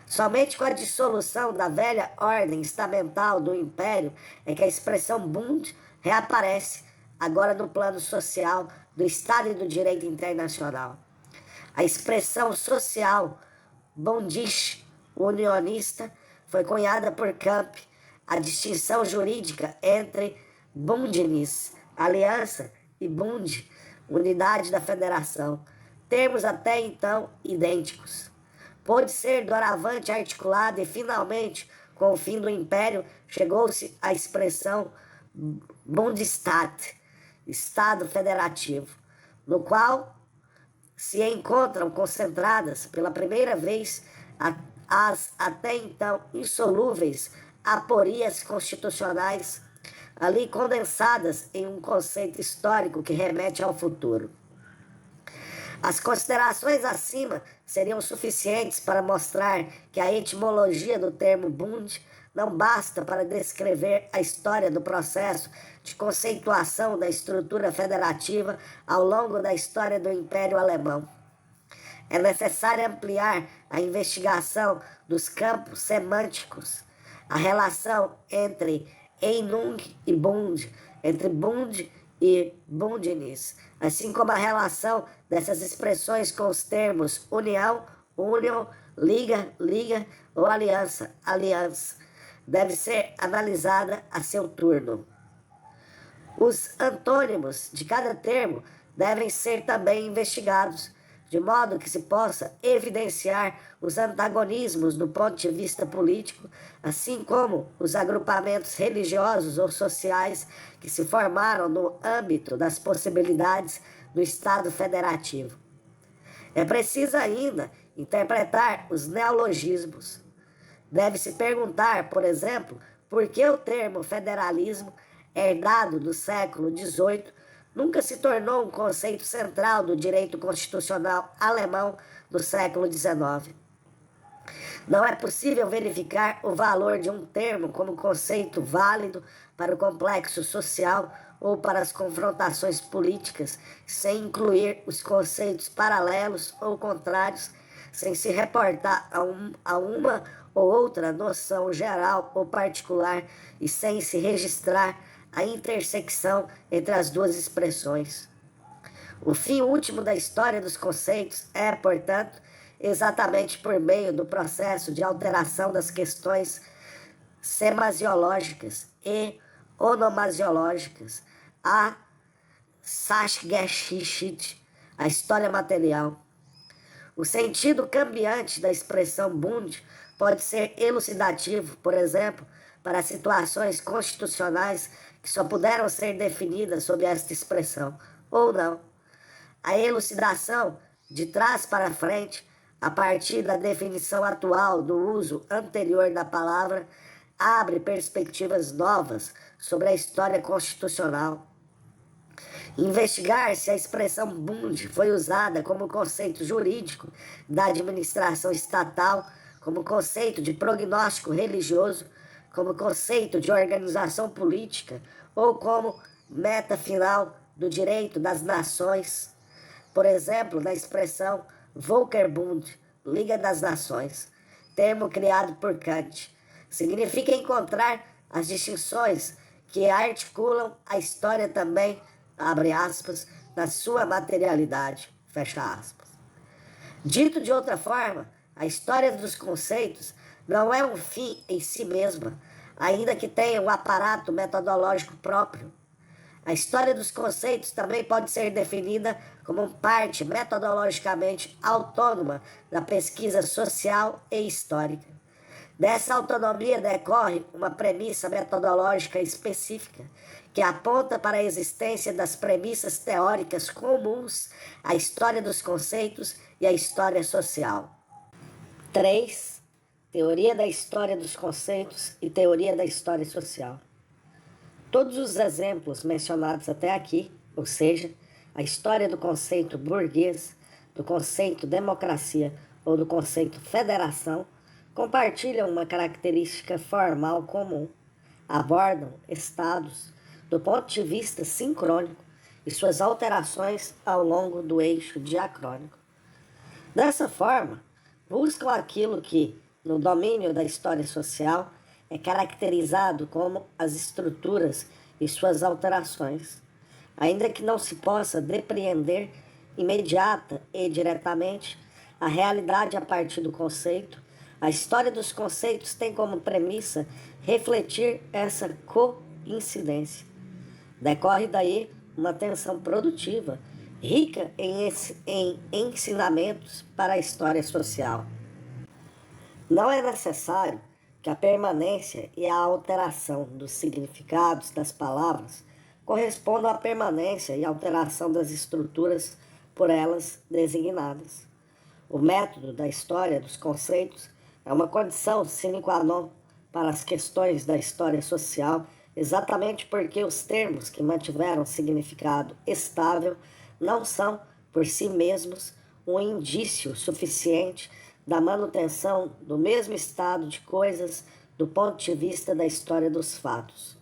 Somente com a dissolução da velha ordem estamental do Império é que a expressão Bund reaparece, agora no plano social do Estado e do direito internacional. A expressão social Bundisch, unionista, foi cunhada por Camp. A distinção jurídica entre Bündnis, aliança, e Bund, unidade da federação, termos até então idênticos, pôde ser doravante articulada e finalmente, com o fim do Império, chegou-se à expressão Bundesstaat, Estado Federativo, no qual se encontram concentradas pela primeira vez as até então insolúveis aporias constitucionais, ali condensadas em um conceito histórico que remete ao futuro. As considerações acima seriam suficientes para mostrar que a etimologia do termo Bund não basta para descrever a história do processo de conceituação da estrutura federativa ao longo da história do Império Alemão. É necessário ampliar a investigação dos campos semânticos, a relação entre Einung e Bund, entre Bund e Bündnis, assim como a relação dessas expressões com os termos união, union, liga, liga ou aliança, aliança, deve ser analisada a seu turno. Os antônimos de cada termo devem ser também investigados, de modo que se possa evidenciar os antagonismos do ponto de vista político, assim como os agrupamentos religiosos ou sociais que se formaram no âmbito das possibilidades do Estado federativo. É preciso ainda interpretar os neologismos. Deve-se perguntar, por exemplo, por que o termo federalismo, herdado do século XVIII, nunca se tornou um conceito central do direito constitucional alemão do século XIX. Não é possível verificar o valor de um termo como conceito válido para o complexo social ou para as confrontações políticas, sem incluir os conceitos paralelos ou contrários, sem se reportar a uma ou outra noção geral ou particular e sem se registrar a intersecção entre as duas expressões. O fim último da história dos conceitos é, portanto, exatamente por meio do processo de alteração das questões semasiológicas e onomasiológicas, a Sachgeschichte, a história material. O sentido cambiante da expressão Bund pode ser elucidativo, por exemplo, para situações constitucionais que só puderam ser definidas sob esta expressão, ou não. A elucidação, de trás para frente, a partir da definição atual do uso anterior da palavra, abre perspectivas novas sobre a história constitucional. Investigar se a expressão Bund foi usada como conceito jurídico da administração estatal, como conceito de prognóstico religioso, como conceito de organização política ou como meta final do direito das nações, por exemplo, na expressão Völkerbund, Liga das Nações, termo criado por Kant, significa encontrar as distinções que articulam a história também, abre aspas, na sua materialidade, fecha aspas. Dito de outra forma, a história dos conceitos não é um fim em si mesma, ainda que tenha um aparato metodológico próprio. A história dos conceitos também pode ser definida como parte metodologicamente autônoma da pesquisa social e histórica. Dessa autonomia decorre uma premissa metodológica específica, que aponta para a existência das premissas teóricas comuns à história dos conceitos e à história social. 3. Teoria da história dos conceitos e teoria da história social. Todos os exemplos mencionados até aqui, ou seja, a história do conceito burguês, do conceito democracia ou do conceito federação, compartilham uma característica formal comum. Abordam estados do ponto de vista sincrônico e suas alterações ao longo do eixo diacrônico. Dessa forma, buscam aquilo que, no domínio da história social é caracterizado como as estruturas e suas alterações. Ainda que não se possa depreender imediata e diretamente a realidade a partir do conceito, a história dos conceitos tem como premissa refletir essa coincidência. Decorre daí uma tensão produtiva, rica em ensinamentos para a história social. Não é necessário que a permanência e a alteração dos significados das palavras correspondam à permanência e alteração das estruturas por elas designadas. O método da história dos conceitos é uma condição sine qua non para as questões da história social, exatamente porque os termos que mantiveram significado estável não são, por si mesmos, um indício suficiente da manutenção do mesmo estado de coisas do ponto de vista da história dos fatos.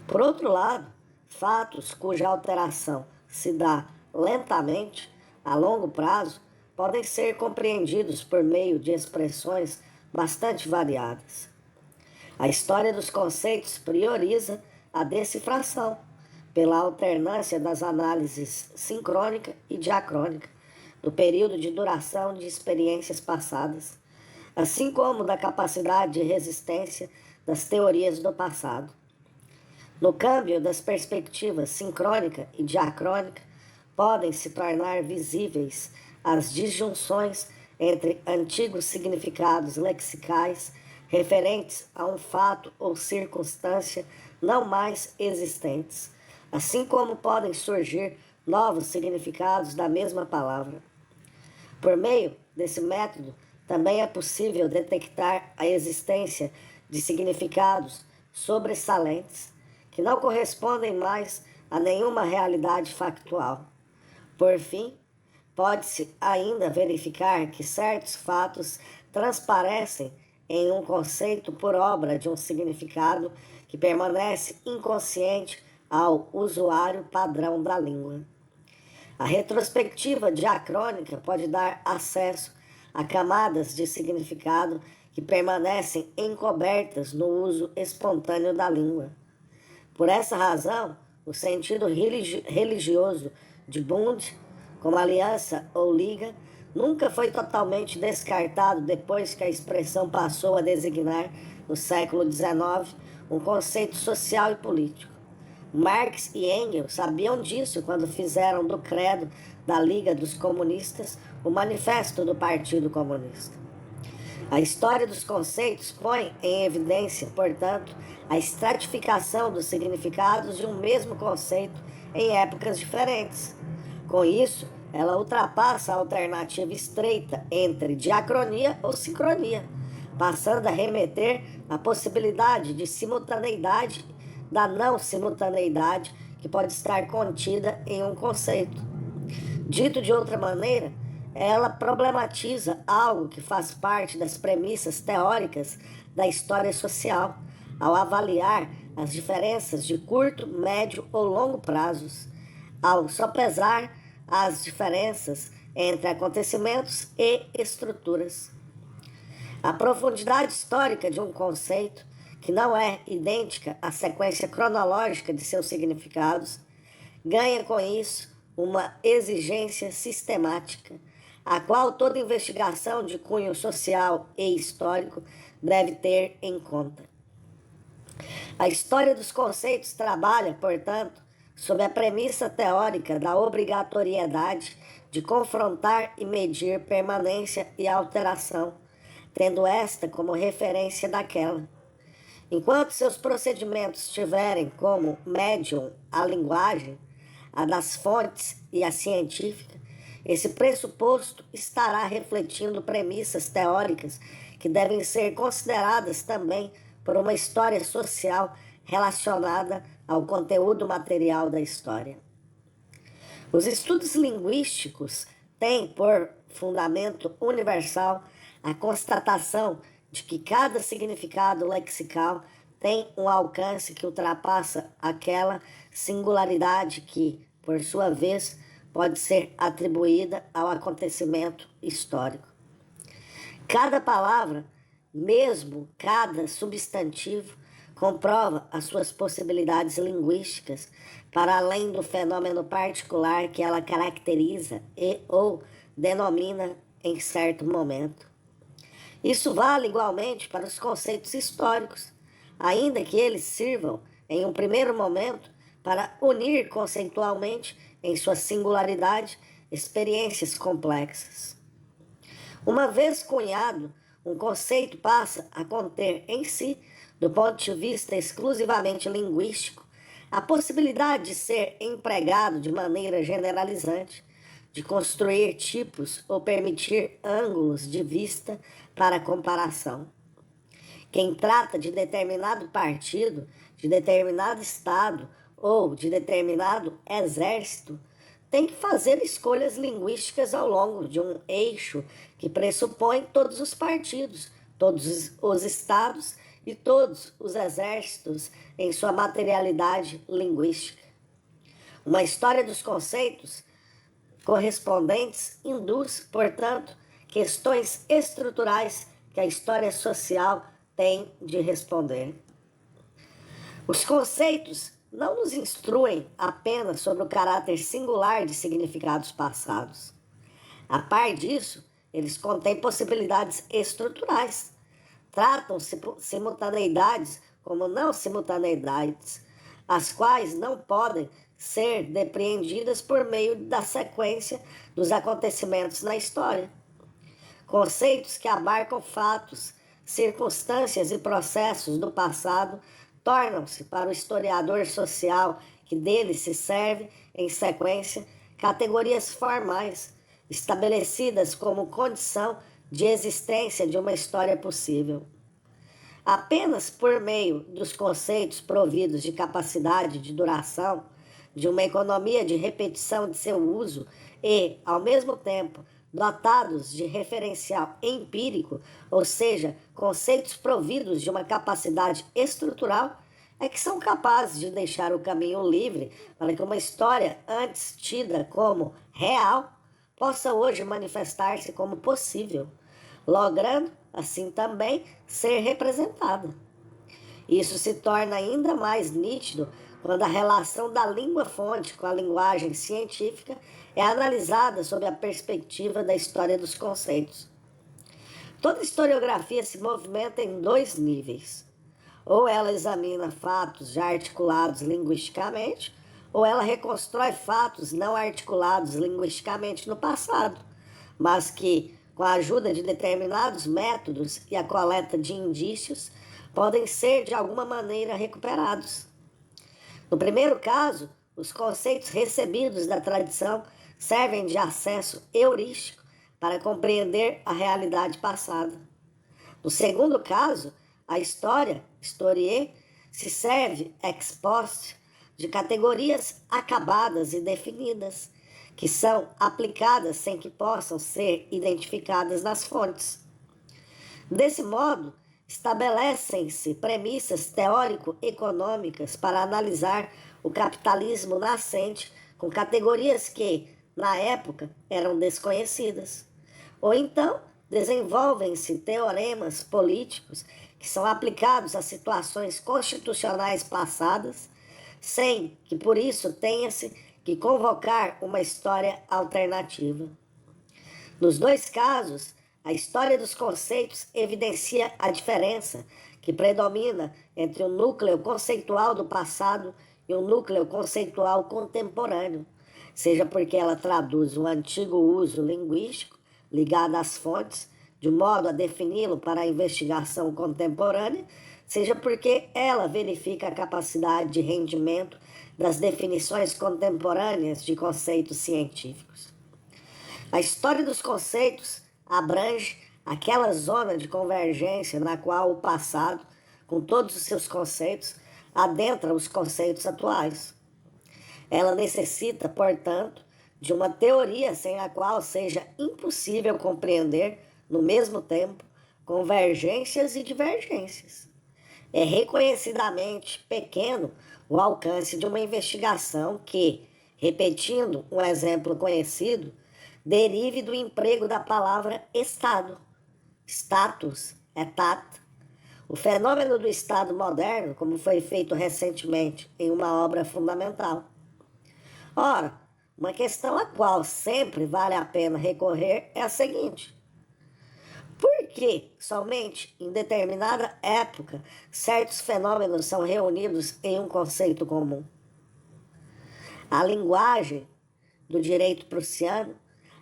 Por outro lado, fatos cuja alteração se dá lentamente, a longo prazo, podem ser compreendidos por meio de expressões bastante variadas. A história dos conceitos prioriza a decifração, pela alternância das análises sincrônica e diacrônica, do período de duração de experiências passadas, assim como da capacidade de resistência das teorias do passado. No câmbio das perspectivas sincrônica e diacrônica, podem se tornar visíveis as disjunções entre antigos significados lexicais referentes a um fato ou circunstância não mais existentes, assim como podem surgir novos significados da mesma palavra. Por meio desse método, também é possível detectar a existência de significados sobressalentes que não correspondem mais a nenhuma realidade factual. Por fim, pode-se ainda verificar que certos fatos transparecem em um conceito por obra de um significado que permanece inconsciente ao usuário padrão da língua. A retrospectiva diacrônica pode dar acesso a camadas de significado que permanecem encobertas no uso espontâneo da língua. Por essa razão, o sentido religioso de Bund, como aliança ou liga, nunca foi totalmente descartado depois que a expressão passou a designar, no século XIX, um conceito social e político. Marx e Engels sabiam disso quando fizeram do credo da Liga dos Comunistas o manifesto do Partido Comunista. A história dos conceitos põe em evidência, portanto, a estratificação dos significados de um mesmo conceito em épocas diferentes. Com isso, ela ultrapassa a alternativa estreita entre diacronia ou sincronia, passando a remeter à possibilidade de simultaneidade da não simultaneidade que pode estar contida em um conceito. Dito de outra maneira, ela problematiza algo que faz parte das premissas teóricas da história social, ao avaliar as diferenças de curto, médio ou longo prazos, ao sopesar as diferenças entre acontecimentos e estruturas. A profundidade histórica de um conceito, que não é idêntica à sequência cronológica de seus significados, ganha com isso uma exigência sistemática, a qual toda investigação de cunho social e histórico deve ter em conta. A história dos conceitos trabalha, portanto, sob a premissa teórica da obrigatoriedade de confrontar e medir permanência e alteração, tendo esta como referência daquela. Enquanto seus procedimentos tiverem como médium a linguagem, a das fontes e a científica, esse pressuposto estará refletindo premissas teóricas que devem ser consideradas também por uma história social relacionada ao conteúdo material da história. Os estudos linguísticos têm por fundamento universal a constatação de que cada significado lexical tem um alcance que ultrapassa aquela singularidade que, por sua vez, pode ser atribuída ao acontecimento histórico. Cada palavra mesmo cada substantivo comprova as suas possibilidades linguísticas para além do fenômeno particular que ela caracteriza e ou denomina em certo momento. Isso vale igualmente para os conceitos históricos, ainda que eles sirvam, em um primeiro momento, para unir conceitualmente, em sua singularidade, experiências complexas. Uma vez cunhado, um conceito passa a conter em si, do ponto de vista exclusivamente linguístico, a possibilidade de ser empregado de maneira generalizante, de construir tipos ou permitir ângulos de vista para comparação. Quem trata de determinado partido, de determinado estado ou de determinado exército, tem que fazer escolhas linguísticas ao longo de um eixo que pressupõe todos os partidos, todos os estados e todos os exércitos em sua materialidade linguística. Uma história dos conceitos correspondentes induz, portanto, questões estruturais que a história social tem de responder. Os conceitos não nos instruem apenas sobre o caráter singular de significados passados. A par disso, eles contêm possibilidades estruturais. Tratam-se simultaneidades como não simultaneidades, as quais não podem ser depreendidas por meio da sequência dos acontecimentos na história. Conceitos que abarcam fatos, circunstâncias e processos do passado tornam-se, para o historiador social que dele se serve em sequência, categorias formais, estabelecidas como condição de existência de uma história possível. Apenas por meio dos conceitos providos de capacidade de duração, de uma economia de repetição de seu uso e, ao mesmo tempo, dotados de referencial empírico, ou seja, conceitos providos de uma capacidade estrutural, é que são capazes de deixar o caminho livre para que uma história antes tida como real possa hoje manifestar-se como possível, logrando, assim também, ser representada. Isso se torna ainda mais nítido quando a relação da língua-fonte com a linguagem científica é analisada sob a perspectiva da história dos conceitos. Toda historiografia se movimenta em dois níveis. Ou ela examina fatos já articulados linguisticamente, ou ela reconstrói fatos não articulados linguisticamente no passado, mas que, com a ajuda de determinados métodos e a coleta de indícios, podem ser de alguma maneira recuperados. No primeiro caso, os conceitos recebidos da tradição servem de acesso heurístico para compreender a realidade passada. No segundo caso, a história, historie, se serve ex post de categorias acabadas e definidas, que são aplicadas sem que possam ser identificadas nas fontes. Desse modo, estabelecem-se premissas teórico-econômicas para analisar o capitalismo nascente com categorias que, na época, eram desconhecidas. Ou então, desenvolvem-se teoremas políticos que são aplicados a situações constitucionais passadas, sem que por isso tenha-se que convocar uma história alternativa. Nos dois casos, a história dos conceitos evidencia a diferença que predomina entre o núcleo conceitual do passado e o núcleo conceitual contemporâneo, seja porque ela traduz o antigo uso linguístico ligado às fontes, de modo a defini-lo para a investigação contemporânea, seja porque ela verifica a capacidade de rendimento das definições contemporâneas de conceitos científicos. A história dos conceitos abrange aquela zona de convergência na qual o passado, com todos os seus conceitos, adentra os conceitos atuais. Ela necessita, portanto, de uma teoria sem a qual seja impossível compreender, no mesmo tempo, convergências e divergências. É reconhecidamente pequeno o alcance de uma investigação que, repetindo um exemplo conhecido, derive do emprego da palavra Estado. Status etat, o fenômeno do Estado moderno, como foi feito recentemente em uma obra fundamental. Ora, uma questão a qual sempre vale a pena recorrer é a seguinte: por que somente em determinada época certos fenômenos são reunidos em um conceito comum? A linguagem do direito prussiano,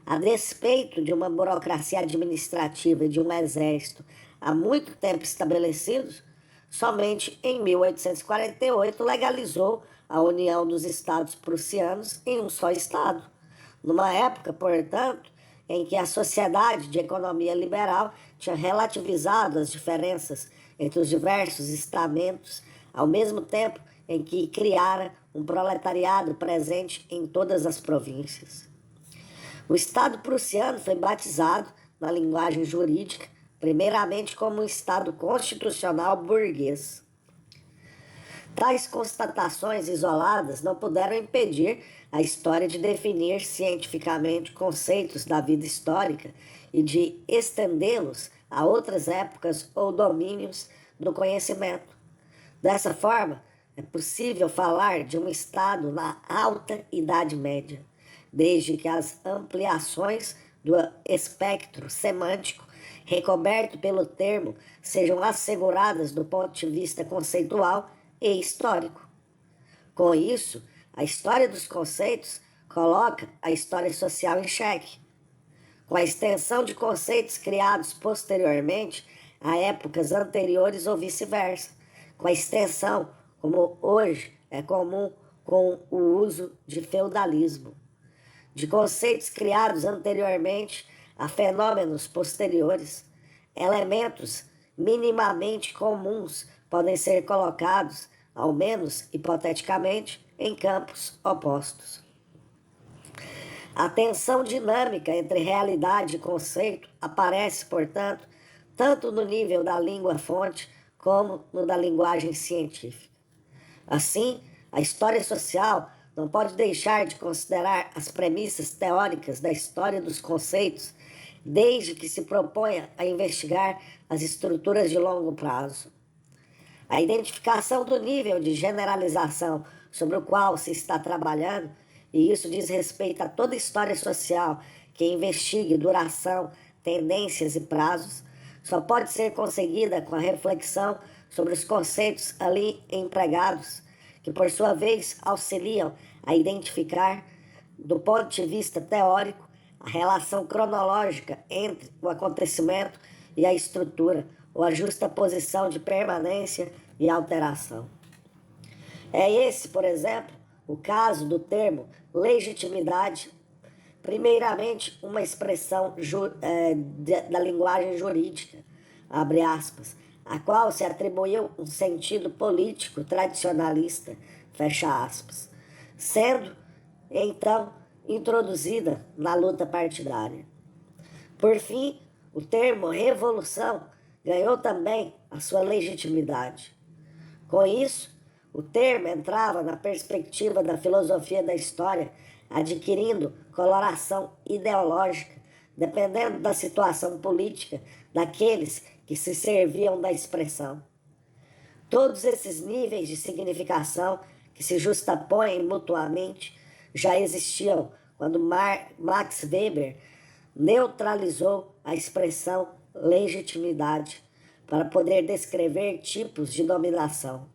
a despeito de uma burocracia administrativa e de um exército há muito tempo estabelecidos, somente em 1848 legalizou a união dos estados prussianos em um só estado, numa época, portanto, em que a sociedade de economia liberal tinha relativizado as diferenças entre os diversos estamentos, ao mesmo tempo em que criara um proletariado presente em todas as províncias. O Estado prussiano foi batizado, na linguagem jurídica, primeiramente como um Estado constitucional burguês. Tais constatações isoladas não puderam impedir a história de definir cientificamente conceitos da vida histórica e de estendê-los a outras épocas ou domínios do conhecimento. Dessa forma, é possível falar de um estado na alta Idade Média, desde que as ampliações do espectro semântico recoberto pelo termo sejam asseguradas do ponto de vista conceitual e histórico. Com isso, a história dos conceitos coloca a história social em xeque. Com a extensão de conceitos criados posteriormente a épocas anteriores ou vice-versa, com a extensão, como hoje é comum com o uso de feudalismo, de conceitos criados anteriormente a fenômenos posteriores, elementos minimamente comuns podem ser colocados, ao menos hipoteticamente, em campos opostos. A tensão dinâmica entre realidade e conceito aparece, portanto, tanto no nível da língua-fonte como no da linguagem científica. Assim, a história social não pode deixar de considerar as premissas teóricas da história dos conceitos, desde que se proponha a investigar as estruturas de longo prazo. A identificação do nível de generalização sobre o qual se está trabalhando, e isso diz respeito a toda história social que investigue duração, tendências e prazos, só pode ser conseguida com a reflexão sobre os conceitos ali empregados, que por sua vez auxiliam a identificar, do ponto de vista teórico, a relação cronológica entre o acontecimento e a estrutura, ou a justaposição de permanência e alteração. É esse, por exemplo, o caso do termo legitimidade, primeiramente uma expressão da linguagem jurídica, abre aspas, a qual se atribuiu um sentido político tradicionalista, fecha aspas, sendo, então, introduzida na luta partidária. Por fim, o termo revolução ganhou também a sua legitimidade. Com isso, o termo entrava na perspectiva da filosofia da história, adquirindo coloração ideológica, dependendo da situação política daqueles que se serviam da expressão. Todos esses níveis de significação que se justapõem mutuamente já existiam quando Max Weber neutralizou a expressão legitimidade para poder descrever tipos de dominação.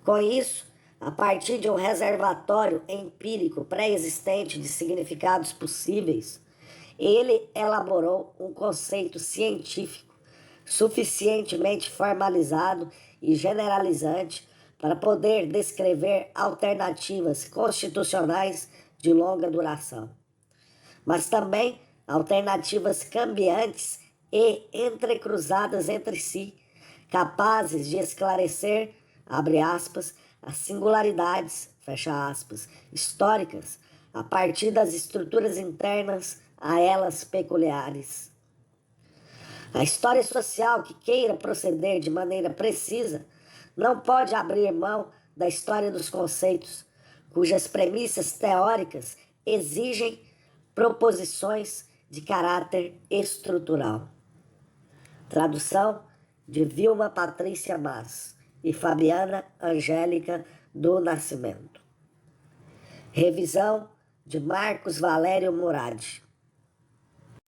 Com isso, a partir de um reservatório empírico pré-existente de significados possíveis, ele elaborou um conceito científico suficientemente formalizado e generalizante para poder descrever alternativas constitucionais de longa duração, mas também alternativas cambiantes e entrecruzadas entre si, capazes de esclarecer, abre aspas, as singularidades, fecha aspas, históricas, a partir das estruturas internas a elas peculiares. A história social que queira proceder de maneira precisa não pode abrir mão da história dos conceitos, cujas premissas teóricas exigem proposições de caráter estrutural. Tradução de Vilma Patrícia Mas e Fabiana Angélica do Nascimento. Revisão de Marcos Valério Murad.